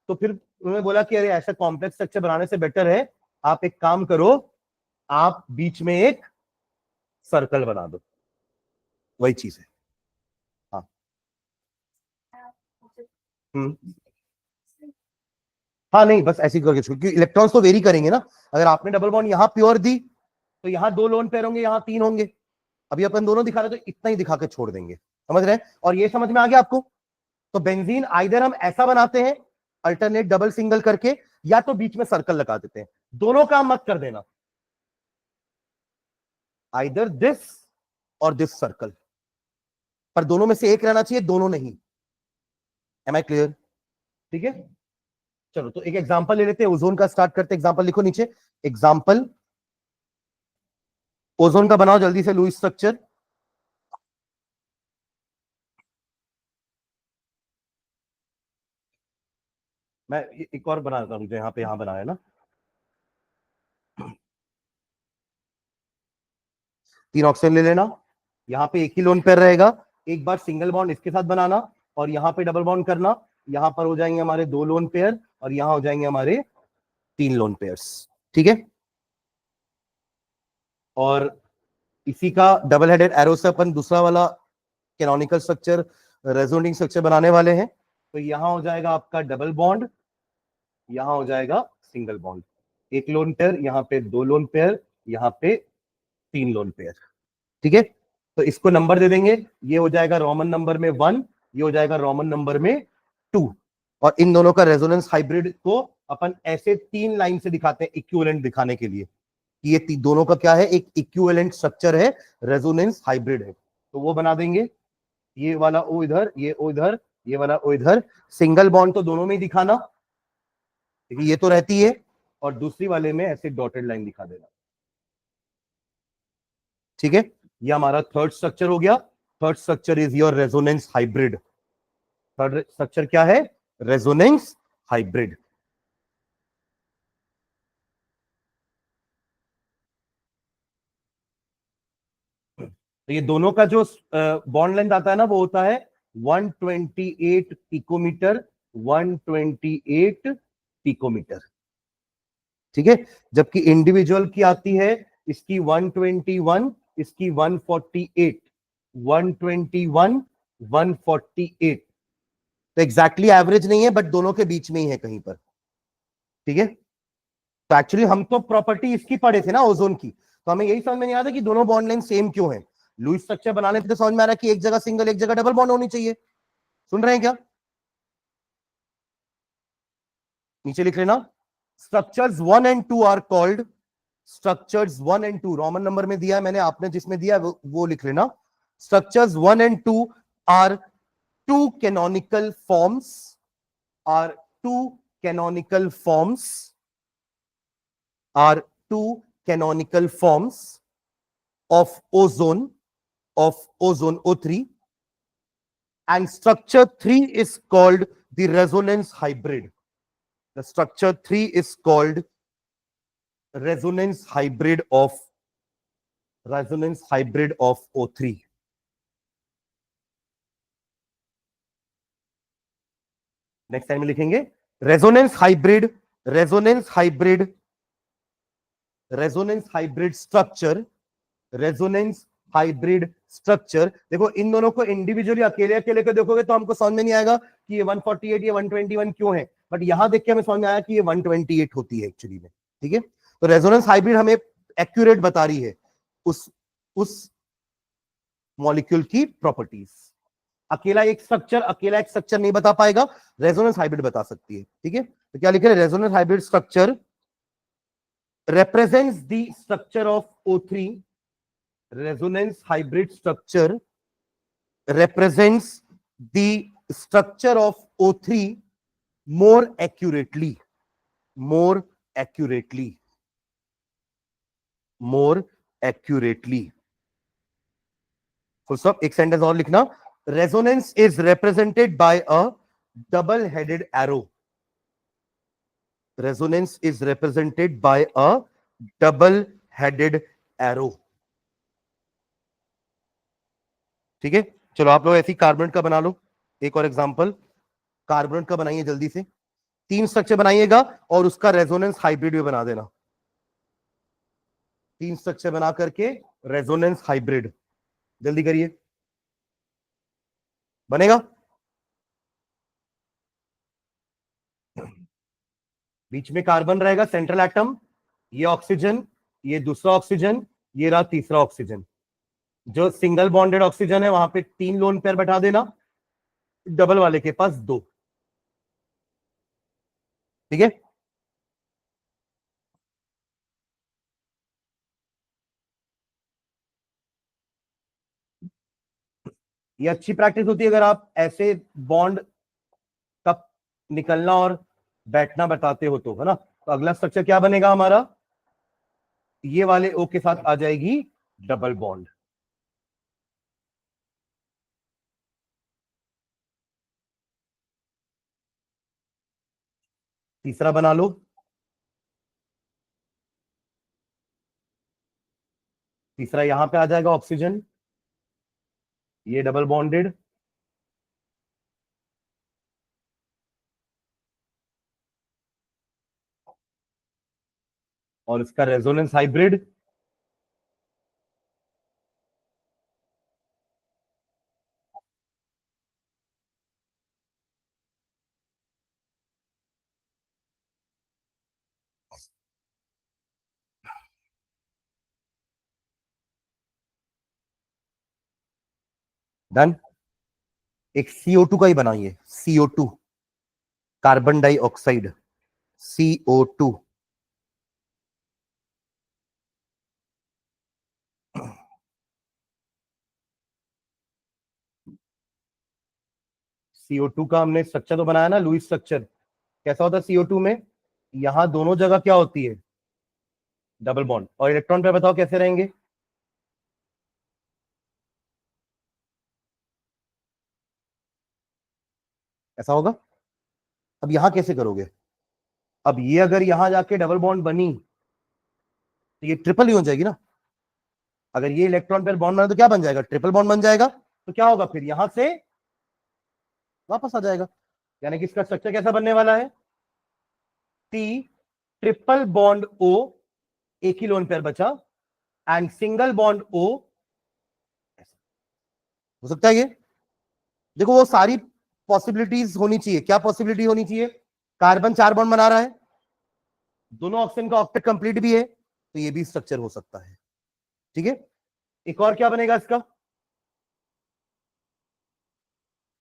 तो फिर उन्होंने बोला कि अरे ऐसा कॉम्प्लेक्स स्ट्रक्चर बनाने से बेटर है आप एक काम करो, आप बीच में एक सर्कल बना दो। वही चीज है। हाँ, हम्म, हाँ नहीं, बस ऐसी करके छोड़, क्योंकि इलेक्ट्रॉन्स तो वेरी करेंगे ना। अगर आपने डबल बॉन्ड यहां प्योर दी तो यहाँ 2 लोन पेयर होंगे, यहाँ 3 होंगे। अभी अपन दोनों दिखा रहे तो इतना ही दिखा के छोड़ देंगे, समझ रहे हैं? और ये समझ में आ गया आपको? तो बेंजीन आइदर हम ऐसा बनाते हैं अल्टरनेट डबल सिंगल करके, या तो बीच में सर्कल लगा देते हैं। दोनों काम मत कर देना, आइदर दिस और दिस सर्कल, पर दोनों में से एक रहना चाहिए, दोनों नहीं। Am I clear? ठीक है, चलो तो एक एग्जांपल ले लेते हैं, ओजोन का स्टार्ट करते हैं। एग्जांपल लिखो नीचे, एग्जांपल ओजोन का बनाओ जल्दी से लुईस स्ट्रक्चर। मैं एक और बना देता हूं, जो यहाँ पे यहाँ बनाया ना, 3 ऑक्सीजन ले लेना, यहाँ पे एक ही लोन पेयर रहेगा, एक बार सिंगल बॉन्ड इसके साथ बनाना और यहाँ पे डबल बॉन्ड करना। यहाँ पर हो जाएंगे हमारे 2 लोन पेयर और यहाँ हो जाएंगे हमारे 3 लोन पेयर्स। ठीक है, और इसी का डबल हेडेड एरो से अपन दूसरा वाला कैनोनिकल स्ट्रक्चर, रेजोनेटिंग स्ट्रक्चर बनाने वाले हैं। तो यहां हो जाएगा आपका डबल बॉन्ड, यहां हो जाएगा सिंगल बॉन्ड, एक लोन पेयर, यहाँ पे 2 लोन पेयर, यहाँ पे 3 लोन पेयर। ठीक है, तो इसको नंबर दे देंगे, ये हो जाएगा रोमन नंबर में 1, ये हो जाएगा रोमन नंबर में 2। और इन दोनों का रेजोनेंस हाइब्रिड को अपन ऐसे 3 लाइन से दिखाते हैं इक्विवेलेंट दिखाने के लिए कि ये दोनों का क्या है, एक इक्विवेलेंट स्ट्रक्चर है, रेजोनेंस हाइब्रिड है। तो वो बना देंगे, ये वाला ओ इधर, ये ओ इधर, ये वाला ओ इधर। सिंगल बॉन्ड तो दोनों में ही दिखाना, ये तो रहती है, और दूसरी वाले में ऐसे डॉटेड लाइन दिखा देना। ठीक है, ये हमारा थर्ड स्ट्रक्चर हो गया। Third structure is your resonance hybrid. Third structure क्या है? Resonance hybrid. तो ये दोनों का जो बॉन्ड लेंथ आता है ना, वो होता है 128 पिकोमीटर, 128 पिकोमीटर। ठीक है, जबकि इंडिविजुअल की आती है इसकी 121, इसकी 148, 121, 148। तो एग्जैक्टली एवरेज नहीं है, बट दोनों के बीच में ही है कहीं पर। ठीक है, तो एक्चुअली हम तो प्रॉपर्टी इसकी पढ़े थे ना, ओजोन की, तो हमें यही समझ में नहीं आता कि दोनों बॉन्ड लेंथ सेम क्यों है। लुईस स्ट्रक्चर बनाने पे तो समझ में आ रहा है कि एक जगह सिंगल, एक जगह डबल बॉन्ड होनी चाहिए। सुन रहे हैं क्या? नीचे लिख लेना, structures 1 and 2 are called, structures 1 and 2 Roman number में दिया है मैंने, आपने जिसमें दिया वो लिख लेना। Structures 1 and 2 are two canonical forms, are two canonical forms, are two canonical forms of ozone, O3, and structure 3 is called the resonance hybrid. The structure 3 is called resonance hybrid of O3. Next time में लिखेंगे resonance hybrid, resonance hybrid, resonance hybrid structure, resonance hybrid structure. देखो इन दोनों को individually अकेले अकेले को देखोगे तो हमको समझ में नहीं आएगा कि ये 148 ये 121 क्यों है, बट यहां देख के हमें समझ में आया कि ये 128 होती है एक्चुअली में। ठीक है, तो रेजोनेंस हाइब्रिड हमें एक्यूरेट बता रही है उस मॉलिक्यूल की प्रॉपर्टीज। अकेला एक स्ट्रक्चर नहीं बता पाएगा, रेजोनेंस हाइब्रिड बता सकती है। ठीक है, तो क्या लिख रहे हैं? Resonance hybrid structure represents the structure of O3, resonance hybrid structure represents the structure of O3 more accurately, more accurately, more accurately। Full stop. एक सेंटेंस और लिखना, resonance is represented by a double headed arrow, resonance is represented by a double headed arrow. ठीक है, चलो आप लोग ऐसी carbonate का बना लो एक और एग्जांपल। कार्बोनेट का बनाइए जल्दी से, 3 स्ट्रक्चर बनाइएगा और उसका रेजोनेंस हाइब्रिड भी बना देना। 3 स्ट्रक्चर बना करके रेजोनेंस हाइब्रिड, जल्दी करिए, बनेगा? बीच में कार्बन रहेगा सेंट्रल एटम, ये ऑक्सीजन, ये दूसरा ऑक्सीजन, ये रहा तीसरा ऑक्सीजन। जो सिंगल बॉन्डेड ऑक्सीजन है वहां पे 3 लोन पेयर बैठा देना, डबल वाले के पास 2। ठीक है, ये अच्छी प्रैक्टिस होती है अगर आप ऐसे बॉन्ड का निकलना और बैठना बताते हो तो, है ना। तो अगला स्ट्रक्चर क्या बनेगा हमारा, ये वाले ओ के साथ आ जाएगी डबल बॉन्ड। तीसरा बना लो, तीसरा यहां पे आ जाएगा ऑक्सीजन, ये डबल बॉन्डेड, और इसका रेजोनेंस हाइब्रिड। डन। एक CO2 का ही बनाइए, CO2, carbon dioxide, CO2। CO2 का हमने स्ट्रक्चर तो बनाया ना, लुईस स्ट्रक्चर। कैसा होता है CO2 में, यहां दोनों जगह क्या होती है, डबल बॉन्ड। और इलेक्ट्रॉन पे बताओ कैसे रहेंगे, ऐसा होगा। अब यहां कैसे करोगे, अब ये अगर यहां जाके डबल बॉन्ड बनी तो ये ट्रिपल ही हो जाएगी ना। अगर ये इलेक्ट्रॉन पेयर बॉन्ड बना तो क्या बन जाएगा, ट्रिपल बॉन्ड बन जाएगा। तो क्या होगा फिर, यहां से वापस आ जाएगा। यानी कि इसका स्ट्रक्चर कैसा बनने वाला है, टी ट्रिपल बॉन्ड ओ, एक ही लोन पेयर बचा, एंड सिंगल बॉन्ड ओ। हो सकता है ये, देखो वो सारी पॉसिबिलिटीज होनी चाहिए। क्या पॉसिबिलिटी होनी चाहिए, कार्बन 4 बॉन्ड बना रहा है, दोनों ऑक्सीजन का ऑक्टेट कंप्लीट भी है, तो ये भी स्ट्रक्चर हो सकता है। ठीक है, एक और क्या बनेगा इसका,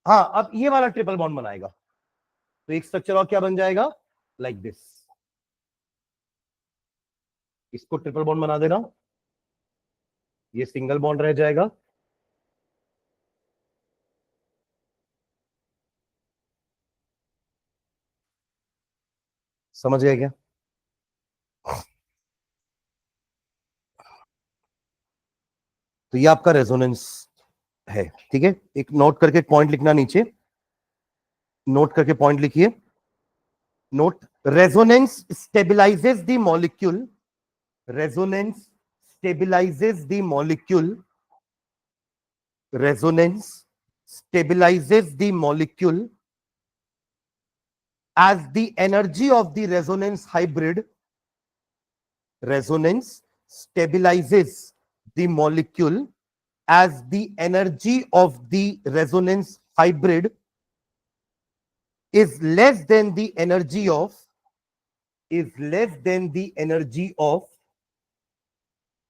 हाँ अब ये वाला ट्रिपल बॉन्ड बनाएगा, तो एक स्ट्रक्चर और क्या बन जाएगा, लाइक दिस। इसको ट्रिपल बॉन्ड बना देना, ये सिंगल बॉन्ड रह जाएगा। समझ गया क्या, तो ये आपका रेजोनेंस है। ठीक है, एक नोट करके पॉइंट लिखना नीचे, नोट करके पॉइंट लिखिए। Note, resonance stabilises the molecule, resonance stabilises the molecule, resonance stabilizes the molecule as the energy of the resonance hybrid, resonance stabilizes the molecule as the energy of the resonance hybrid is less than the energy of, is less than the energy of,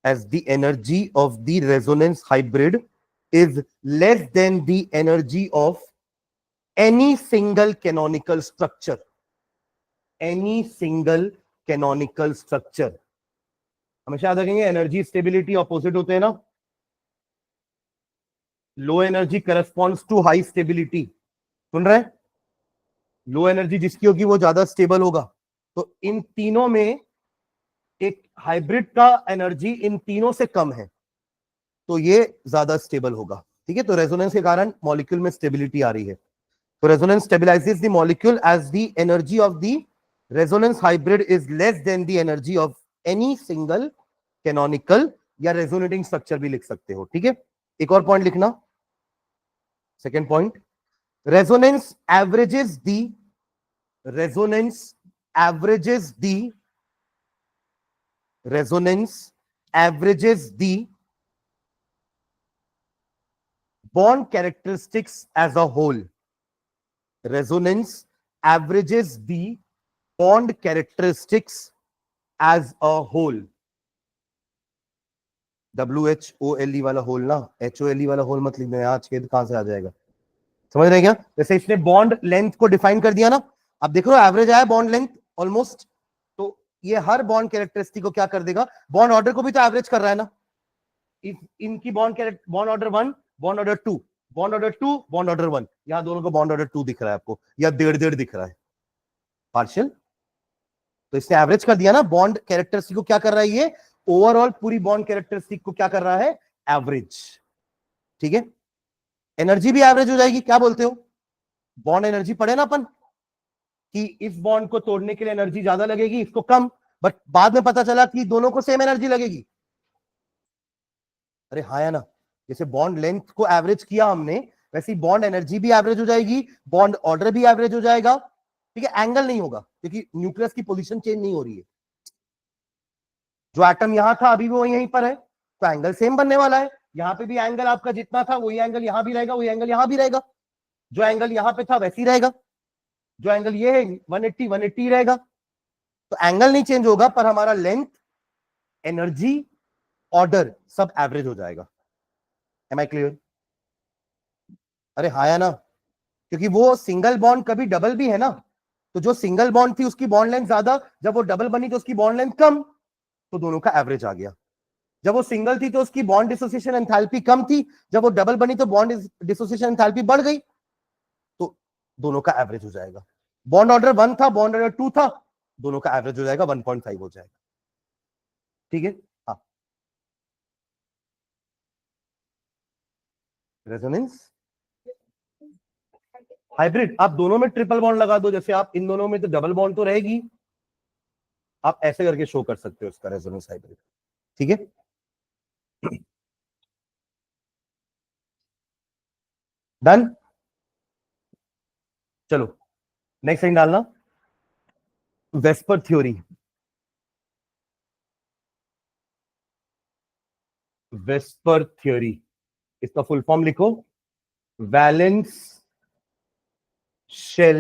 as the energy of the resonance hybrid is less than the energy of any single canonical structure, any single canonical structure। हमेशा याद रखेंगे energy stability opposite होते हैं ना, low energy corresponds to high stability. सुन रहे हैं, low energy जिसकी होगी वो ज्यादा स्टेबल होगा। तो इन तीनों में एक हाइब्रिड का एनर्जी इन तीनों से कम है, तो ये ज्यादा स्टेबल होगा। ठीक है, तो रेजोनेंस के कारण मॉलिक्यूल में स्टेबिलिटी आ रही है। तो resonance stabilises the molecule as the energy of the resonance hybrid is less than the energy of any single canonical, या रेजोनेटिंग स्ट्रक्चर भी लिख सकते हो। ठीक है, एक और पॉइंट लिखना, second point, resonance averages the, resonance averages the, resonance averages the bond characteristics as a whole, resonance averages the bond characteristics as a whole. WHOLE वाला होल ना, HOLE वाला होल मत लिखना, यहाँ छेद कहां से आ जाएगा, समझ रहे हैं क्या? जैसे इसने बॉन्ड लेंथ को डिफाइन कर दिया ना, अब देख रहे हो एवरेज आया बॉन्ड लेंथ ऑलमोस्ट, तो ये हर बॉन्ड कैरेक्टरिस्टिक को क्या कर देगा, बॉन्ड ऑर्डर को भी तो एवरेज कर रहा है ना। इनकी bond order 1, bond order 2, bond order 2, bond order 1, यहां दोनों को बॉन्ड ऑर्डर 2 दिख रहा है आपको, या 1.5 दिख रहा है पार्शियल, तो इसने एवरेज कर दिया ना। बॉन्ड कैरेक्टरिस्टिक को क्या कर रहा है ये, ओवरऑल पूरी बॉन्ड कैरेक्टरिस्टिक को क्या कर रहा है, एवरेज। ठीक है, एनर्जी भी एवरेज हो जाएगी, क्या बोलते हो, बॉन्ड एनर्जी पढ़े ना अपन कि इस बॉन्ड को तोड़ने के लिए एनर्जी ज्यादा लगेगी, इसको कम, बट बाद में पता चला कि दोनों को सेम एनर्जी लगेगी। अरे हाँ या ना, जैसे बॉन्ड लेंथ को एवरेज किया हमने, वैसे ही बॉन्ड एनर्जी भी एवरेज हो जाएगी, बॉन्ड ऑर्डर भी एवरेज हो जाएगा। ठीक है, एंगल नहीं होगा क्योंकि न्यूक्लियस की पोजीशन चेंज नहीं हो रही है, जो एटम यहां था अभी वो यहीं पर है, तो एंगल सेम बनने वाला है। यहां पे भी एंगल आपका जितना था वही एंगल यहां भी रहेगा, वही एंगल यहां भी रहेगा, जो एंगल यहां पे था वैसे ही रहेगा, जो एंगल ये है 180 180 रहेगा, तो एंगल नहीं चेंज होगा, पर हमारा लेंथ, एनर्जी, ऑर्डर सब एवरेज हो जाएगा। Am I clear? अरे हाँ या ना, क्योंकि वो सिंगल बॉन्ड कभी डबल भी है ना, तो जो सिंगल बॉन्ड थी उसकी बॉन्ड लेंथ ज्यादा, जब वो डबल बनी तो उसकी बॉन्ड लेंथ कम, तो दोनों का एवरेज आ गया। जब वो सिंगल थी तो उसकी बॉन्ड डिसोसिएशन एंथैल्पी कम थी, जब वो डबल बनी तो बॉन्ड डिसोसिएशन एंथैल्पी बढ़ गई, तो दोनों का एवरेज हो जाएगा। बॉन्ड ऑर्डर 1 था, बॉन्ड ऑर्डर 2 था, दोनों का एवरेज हो जाएगा 1.5 हो जाएगा। ठीक है, हाँ, रेजोनेंस हाइब्रिड, आप दोनों में ट्रिपल बॉन्ड लगा दो, जैसे आप इन दोनों में तो डबल बॉन्ड तो रहेगी, आप ऐसे करके शो कर सकते हो इसका रेजोनेंस हाइब्रिड। ठीक है, डन, चलो नेक्स्ट लाइन डालना, वेस्पर थ्योरी। वेस्पर थ्योरी, इसका फुल फॉर्म लिखो, valence shell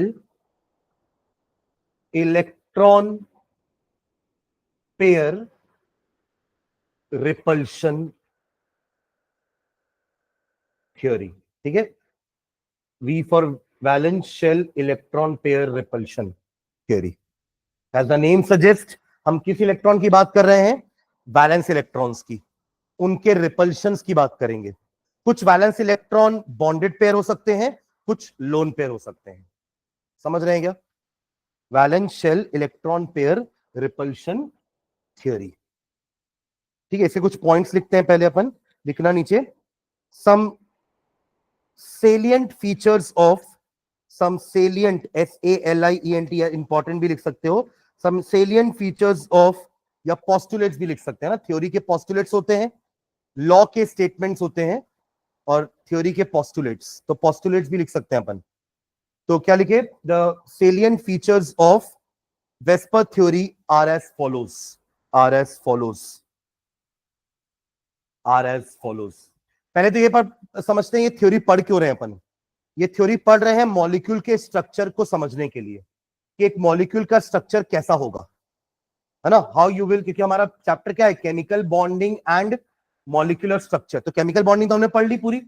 electron pair repulsion theory. ठीक है, V for valence shell electron pair repulsion theory. As the name suggest, हम किस इलेक्ट्रॉन की बात कर रहे हैं, वैलेंस इलेक्ट्रॉन्स की, उनके रिपल्शंस की बात करेंगे। कुछ वैलेंस इलेक्ट्रॉन बॉन्डेड पेयर हो सकते हैं, कुछ लोन पेयर हो सकते हैं, समझ रहे हैं क्या? Valence shell electron pair repulsion theory. ठीक है, इसे कुछ पॉइंट्स लिखते हैं पहले अपन, लिखना नीचे, सम salient features of some salient SALIENT, या इंपॉर्टेंट भी लिख सकते हो, some salient features of, या postulates भी लिख सकते हैं ना, थ्योरी के postulates होते हैं, लॉ के स्टेटमेंट्स होते हैं, और थ्योरी के postulates, तो postulates भी लिख सकते हैं अपन। तो क्या लिखे, the salient features of Vesper theory are as follows, are as follows, are as follows। पहले तो ये पर समझते हैं ये थ्योरी पढ़ क्यों रहे हैं अपन। ये थ्योरी पढ़ रहे हैं मॉलिक्यूल के स्ट्रक्चर को समझने के लिए, कि एक मॉलिक्यूल का स्ट्रक्चर कैसा होगा, है ना, हाउ यू विल, क्योंकि हमारा चैप्टर क्या है, chemical bonding and molecular structure. तो केमिकल बॉन्डिंग तो हमने पढ़ ली पूरी,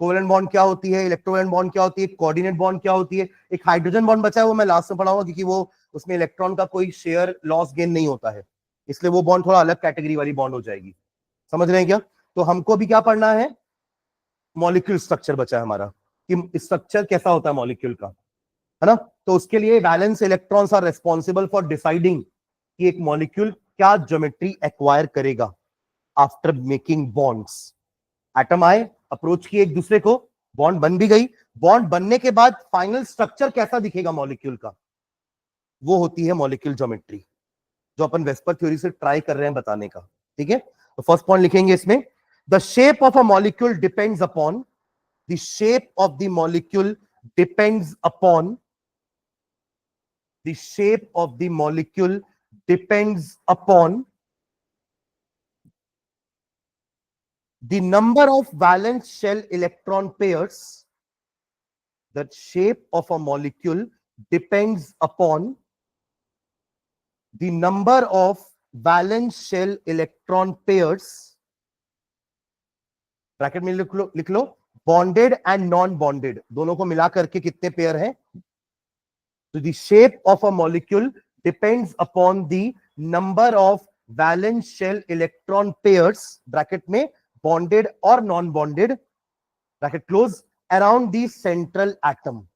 कोवेलेंट बॉन्ड क्या होती है, इलेक्ट्रोवेलेंट बॉन्ड क्या होती है, कोऑर्डिनेट बॉन्ड क्या होती है, एक हाइड्रोजन बॉन्ड बचा है वो मैं लास्ट में पढ़ाऊंगा, क्योंकि वो उसमें इलेक्ट्रॉन का कोई शेयर लॉस गेन नहीं होता है, इसलिए वो बॉन्ड थोड़ा अलग कैटेगरी वाली बॉन्ड हो जाएगी, समझ रहे हैं क्या? तो हमको भी क्या पढ़ना है, मॉलिक्यूल स्ट्रक्चर बचा है हमारा, कि स्ट्रक्चर कैसा होता है मॉलिक्यूल का, है ना। तो उसके लिए valence electrons are responsible for deciding कि एक मॉलिक्यूल क्या ज्योमेट्री एक्वायर करेगा आफ्टर मेकिंग बॉन्ड्स। एटम आए, अप्रोच किए एक दूसरे को, बॉन्ड बन भी गई, बॉन्ड बनने के बाद फाइनल स्ट्रक्चर कैसा दिखेगा मॉलिक्यूल का, वो होती है मॉलिक्यूल ज्योमेट्री, जो अपन वेस्पर थ्योरी से ट्राई कर रहे हैं बताने का। ठीक है, तो फर्स्ट पॉइंट लिखेंगे इसमें, the shape of a molecule depends upon, the shape of the molecule depends upon, the shape of the molecule depends upon the number of valence shell electron pairs. The shape of a molecule depends upon the number of valence shell electron pairs, bracket में लिख लो bonded and non bonded दोनों को मिला करके कितने pair हैं. तो the shape of a molecule depends upon the number of valence shell electron pairs, bracket में बॉन्डेड और non bonded, bracket close, around the central atom,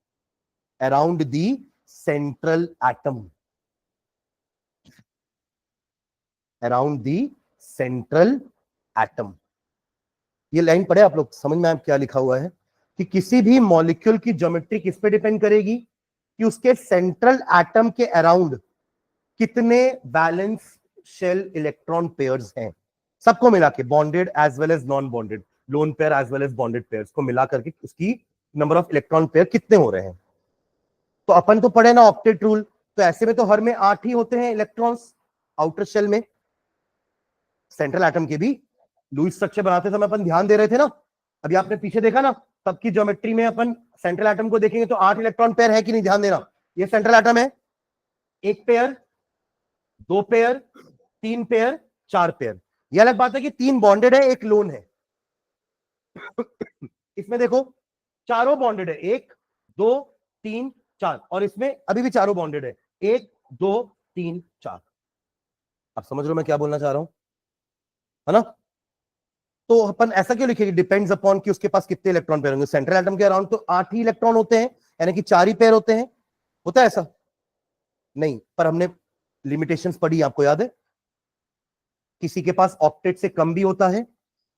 around the central atom, around the central atom. ये line पढ़े आप लोग, समझ में क्या लिखा हुआ है कि किसी भी मॉलिक्यूल की ज्योमेट्री किस पे डिपेंड करेगी कि उसके सेंट्रल एटम के अराउंड कितने बैलेंस शेल इलेक्ट्रॉन पेयर्स हैं, सबको मिला के, bonded as well as non bonded, lone pair as well as bonded pairs को मिला करके उसकी नंबर ऑफ इलेक्ट्रॉन पेयर कितने हो रहे हैं. तो अपन तो पढ़े ना ऑक्टेट रूल, तो ऐसे में तो हर में 8 ही होते हैं इलेक्ट्रॉन्स आउटर शेल में. सेंट्रल एटम के भी लुईस स्ट्रक्चर बनाते समय अपन ध्यान दे रहे थे ना, अभी आपने पीछे देखा ना, तब की ज्योमेट्री में अपन सेंट्रल एटम को देखेंगे तो 8 इलेक्ट्रॉन पेयर है कि नहीं, ध्यान देना. ये सेंट्रल एटम है, 1 पेयर, 2 पेयर, 3 पेयर, 4 पेयर. ये अलग बात है कि 3 बॉन्डेड है, 1 लोन है. इसमें देखो चारों बॉन्डेड है, 1 2 3 4, और इसमें अभी भी चारों बॉन्डेड है, 1 2 3 4. आप समझ रहे हो मैं क्या बोलना चाह रहा हूं, है ना. तो अपन ऐसा क्यों लिखेंगे, डिपेंड्स अपॉन कि उसके पास कितने इलेक्ट्रॉन पेयर होंगे. सेंट्रल एटम के अराउंड तो 8 ही इलेक्ट्रॉन होते हैं, यानी कि 4 ही पेयर होते हैं. होता है ऐसा नहीं, पर हमने लिमिटेशंस पढ़ी, आपको याद है, किसी के पास ऑक्टेट से कम भी होता है,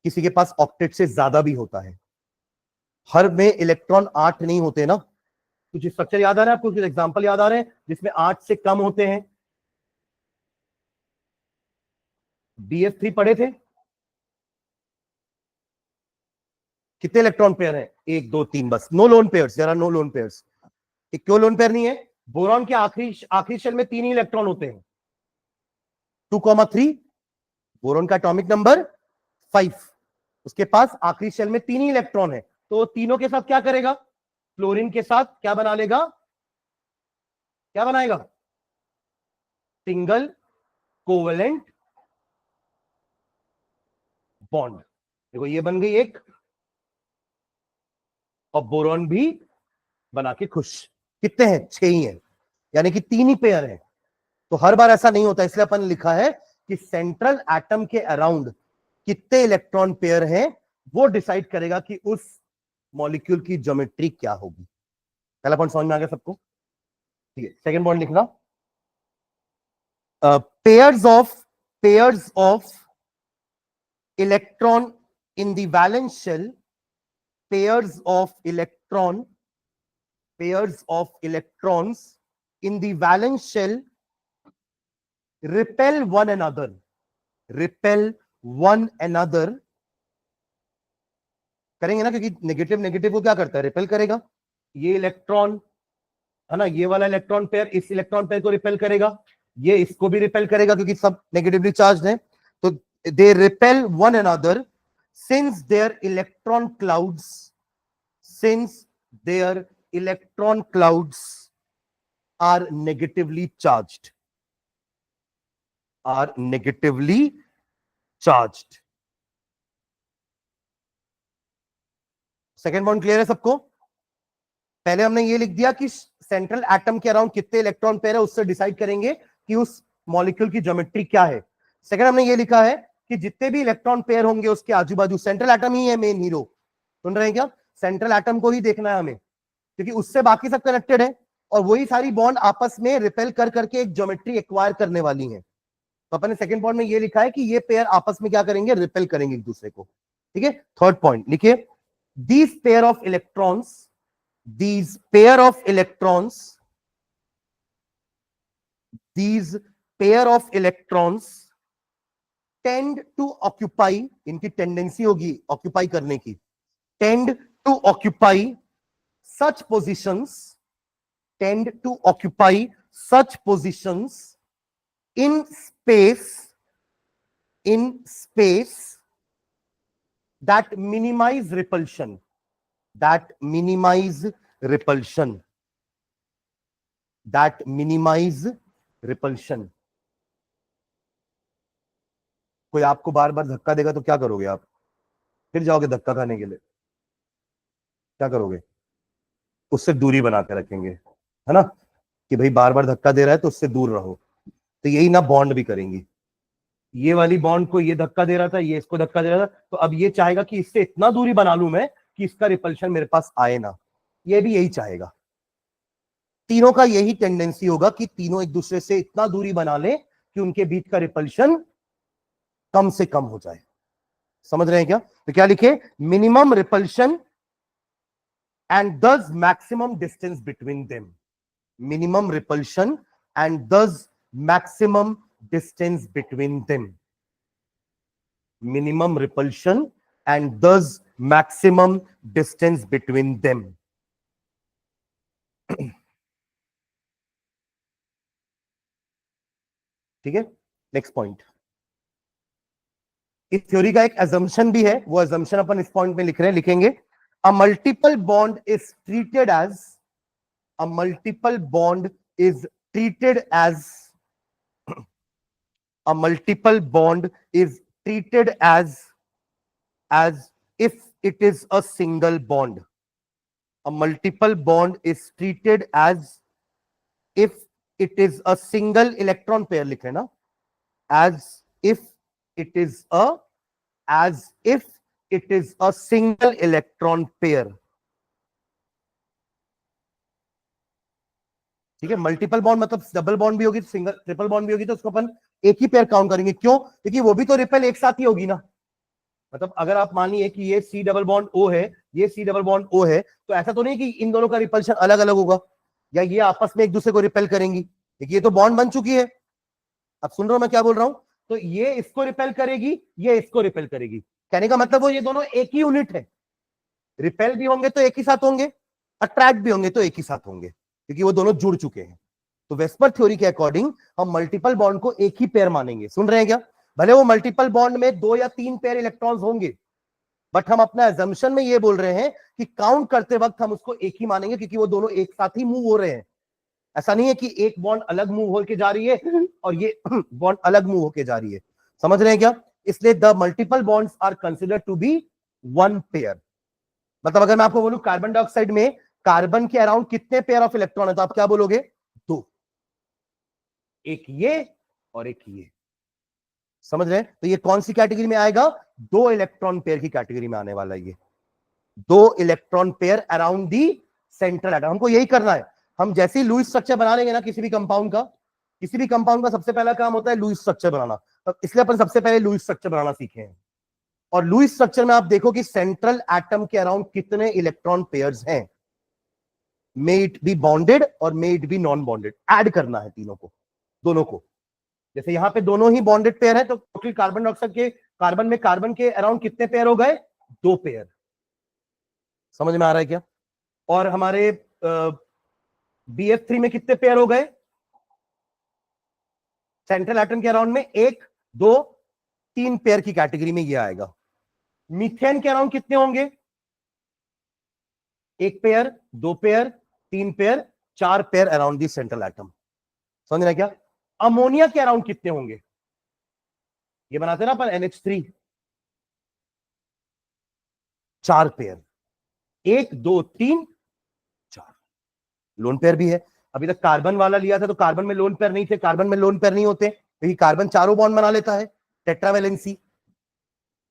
किसी के पास ऑक्टेट से ज्यादा भी होता है. हर में इलेक्ट्रॉन 8 नहीं होते ना. कुछ स्ट्रक्चर याद आ रहा है आपको, कुछ एग्जांपल याद आ रहे हैं जिसमें 8 से कम होते हैं. BF3 पढ़े थे, कितने इलेक्ट्रॉन पेयर हैं, 1 2 3 बस. No lone pairs, there are no lone pairs. क्यों लोन पेयर नहीं है, बोरॉन के आखिरी शेल में 3 ही इलेक्ट्रॉन होते हैं, 2,3. बोरॉन का एटॉमिक नंबर 5, उसके पास आखिरी शेल में 3 ही इलेक्ट्रॉन है, तो तीनों के साथ क्या करेगा, फ्लोरीन के साथ क्या बना लेगा, क्या बनाएगा, सिंगल कोवेलेंट बॉन्ड. देखो ये बन गई एक, और बोरॉन भी बना के खुश. कितने हैं, 6 ही हैं, यानी कि 3 ही पेयर है. तो हर बार ऐसा नहीं होता, इसलिए अपन लिखा है कि सेंट्रल एटम के अराउंड कितने इलेक्ट्रॉन पेयर हैं वो डिसाइड करेगा कि उस मॉलिक्यूल की ज्योमेट्री क्या होगी. पहला पॉइंट समझ में आ गया सबको, ठीक है. सेकंड पॉइंट लिखना, pairs of electron in the valence shell, pairs of electrons in the valence shell repel one another, करेंगे ना, क्योंकि नेगेटिव को क्या करता है, रिपेल करेगा. ये इलेक्ट्रॉन है ना, ये वाला इलेक्ट्रॉन पेयर इस इलेक्ट्रॉन पेयर को रिपेल करेगा, ये इसको भी रिपेल करेगा क्योंकि सब नेगेटिवली चार्ज है. तो they repel one another since there electron clouds are negatively charged. Second point clear है सबको. पहले हमने ये लिख दिया कि सेंट्रल एटम के अराउंड कितने इलेक्ट्रॉन पेयर है, उससे डिसाइड करेंगे कि उस मॉलिक्यूल की ज्योमेट्री क्या है. सेकेंड हमने ये लिखा है कि जितने भी इलेक्ट्रॉन पेयर होंगे उसके आजू बाजू, सेंट्रल एटम ही है मेन हीरो. सुन रहे हैं क्या, सेंट्रल एटम को ही देखना है हमें, क्योंकि उससे बाकी सब कनेक्टेड है, और वही सारी बॉन्ड आपस में रिपेल कर करके एक ज्योमेट्री एक्वायर करने वाली है. तो अपन ने सेकंड पॉइंट में ये लिखा है कि ये पेयर आपस में क्या करेंगे, रिपेल करेंगे एक दूसरे को. ठीक है. थर्ड पॉइंट लिखिए, these pair of electrons tend to occupy, इनकी टेंडेंसी होगी ऑक्यूपाई करने की, tend to occupy such positions in space that minimize repulsion, कोई आपको बार बार धक्का देगा तो क्या करोगे आप? फिर जाओगे धक्का खाने के लिए? क्या करोगे? उससे दूरी बना के रखेंगे, है ना, कि भाई बार बार धक्का दे रहा है तो उससे दूर रहो। तो यही ना बॉन्ड भी करेंगी। ये वाली बॉन्ड को ये धक्का दे रहा था, ये इसको धक्का दे रहा था, तो अब ये चाहेगा कि इससे इतना दूरी बना लूं मैं कि इसका रिपल्शन मेरे पास आए ना। ये भी यही चाहेगा। तीनों का यही टेंडेंसी होगा कि तीनों एक दूसरे से इतना दूरी बना ले कि उनके बीच का रिपल्शन कम से कम हो जाए। समझ रहे हैं क्या? तो क्या लिखे? Minimum repulsion and thus maximum distance between them. Minimum repulsion and thus maximum distance between them. Minimum repulsion and thus maximum distance between them. ठीक है, नेक्स्ट पॉइंट। इस थ्योरी का एक assumption भी है, वो assumption अपन इस पॉइंट में लिख रहे हैं, लिखेंगे a multiple bond is treated as a multiple bond is treated as a multiple bond is treated as if it is a single bond. A multiple bond is treated as if it is a single electron pair, लिख रहे ना, as if it is a single electron pair. ठीक है, multiple bond मतलब double bond भी होगी, single triple bond भी होगी, तो उसको अपन एक ही पेयर काउंट करेंगे। क्यों? क्योंकि वो भी तो रिपेल एक साथ ही होगी ना। मतलब अगर आप मानिए कि ये सी डबल बॉन्ड ओ है, ये सी डबल बॉन्ड ओ है, तो ऐसा तो नहीं कि इन दोनों का रिपल्शन अलग अलग होगा या ये आपस में एक दूसरे को रिपेल करेंगी। देखिए ये तो बॉन्ड बन चुकी है। अब सुन रहे हो मैं क्या बोल रहा हूं? तो ये इसको रिपेल करेगी, ये इसको रिपेल करेगी। कहने का मतलब वो ये दोनों एक ही यूनिट है। रिपेल भी होंगे तो एक ही साथ होंगे, अट्रैक्ट भी होंगे तो एक ही साथ होंगे, क्योंकि वो दोनों जुड़ चुके हैं। तो वेस्पर थ्योरी के अकॉर्डिंग हम मल्टीपल बॉन्ड को एक ही पेयर मानेंगे। सुन रहे हैं क्या? भले वो मल्टीपल बॉन्ड में 2 या 3 पेयर इलेक्ट्रॉन्स होंगे, बट हम अपना एजम्पशन में ये बोल रहे हैं कि काउंट करते वक्त हम उसको एक ही मानेंगे, क्योंकि वो दोनों एक साथ ही मूव हो रहे हैं। ऐसा नहीं है कि एक बॉन्ड अलग मूव होकर जा रही है और ये बॉन्ड अलग मूव होकर जा रही है। समझ रहे हैं क्या? इसलिए the multiple bonds are considered to be one pair. मतलब अगर मैं आपको बोलूं कार्बन डाइऑक्साइड में कार्बन के अराउंड कितने पेयर ऑफ इलेक्ट्रॉन है, तो आप क्या बोलोगे? 2। एक ये और एक ये। समझ रहे हैं? तो ये कौन सी कैटेगरी में आएगा? 2 इलेक्ट्रॉन पेयर की कैटेगरी में आने वाला है ये। 2 electron pair around the central atom. हमको यही करना है। हम जैसे ही लुईस स्ट्रक्चर बना लेंगे ना किसी भी कंपाउंड का सबसे पहला काम होता है लुईस स्ट्रक्चर बनाना। तो इसलिए अपन सबसे पहले लुईस स्ट्रक्चर बनाना सीखे हैं। और लुईस स्ट्रक्चर में आप देखो कि सेंट्रल एटम के अराउंड कितने इलेक्ट्रॉन पेयर्स हैं। मे इट बी बॉन्डेड और may it be non bonded. Add करना है तीनों को, दोनों को। जैसे यहां पे दोनों ही बॉन्डेड पेयर है, तो टोटल कार्बन डाइऑक्साइड के कार्बन के अराउंड कितने पेयर हो गए? 2 पेयर। समझ में आ रहा है क्या? और हमारे BF3 में कितने पेयर हो गए? सेंट्रल एटम के अराउंड में 1, 2, 3 पेयर की कैटेगरी में ये आएगा। मीथेन के अराउंड कितने होंगे? 1 pair, 2 pair, 3 pair, 4 pair around the central atom. समझ रहे क्या? अमोनिया के अराउंड कितने होंगे? ये बनाते ना अपन NH3, 4 पेयर, 1, 2, 3, 4। लोन पेयर भी है। अभी तक कार्बन वाला लिया था तो कार्बन में लोन पेयर नहीं थे। कार्बन में लोन पेयर नहीं होते क्योंकि कार्बन चारों बॉन्ड बना लेता है, टेट्रावेलेंसी।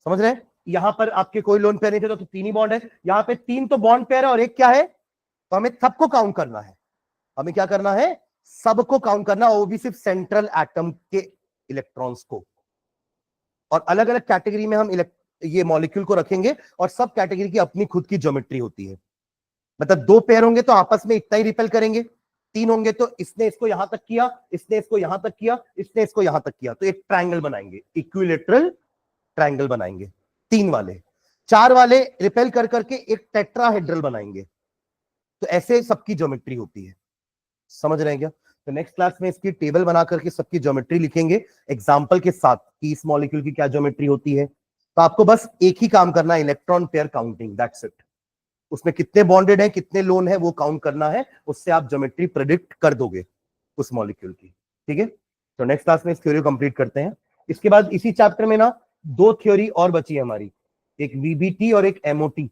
समझ रहे हैं? यहां पर आपके कोई लोन पेयर नहीं थे तो 3 ही बॉन्ड है। यहां पे 3 तो बॉन्ड पेयर है और 1 क्या है? तो हमें सबको काउंट करना है। हमें क्या करना है? सबको काउंट करना, वो भी सिर्फ सेंट्रल एटम के इलेक्ट्रॉन्स को। और अलग अलग कैटेगरी में हम ये मॉलिक्यूल को रखेंगे और सब कैटेगरी की अपनी खुद की ज्योमेट्री होती है। मतलब 2 पेयर होंगे तो आपस में इतना ही रिपेल करेंगे, 3 होंगे तो इसने इसको यहां तक किया, इसने इसको यहां तक किया, इसने इसको यहां तक किया, तो एक ट्रायंगल बनाएंगे, इक्विलेटरल ट्रायंगल बनाएंगे। 3 वाले, 4 वाले रिपेल कर करके एक टेट्राहेड्रल बनाएंगे। तो ऐसे सबकी ज्योमेट्री होती है। समझ रहे हैं क्या? तो नेक्स्ट क्लास में इसकी टेबल बना करके सबकी ज्योमेट्री लिखेंगे एग्जांपल के साथ कि इस मॉलिक्यूल की क्या ज्योमेट्री होती है। तो आपको बस एक ही काम करना है, electron pair counting, that's it. उसमें कितने बॉन्डेड हैं, कितने लोन है, वो काउंट करना है। उससे आप ज्योमेट्री प्रेडिक्ट कर दोगे उस मॉलिक्यूल की। ठीक है? तो नेक्स्ट क्लास में इस थ्योरी को कंप्लीट करते हैं। इसके बाद इसी चैप्टर में ना दो थ्योरी और बची है हमारी, एक वीबीटी और एक एमओटी।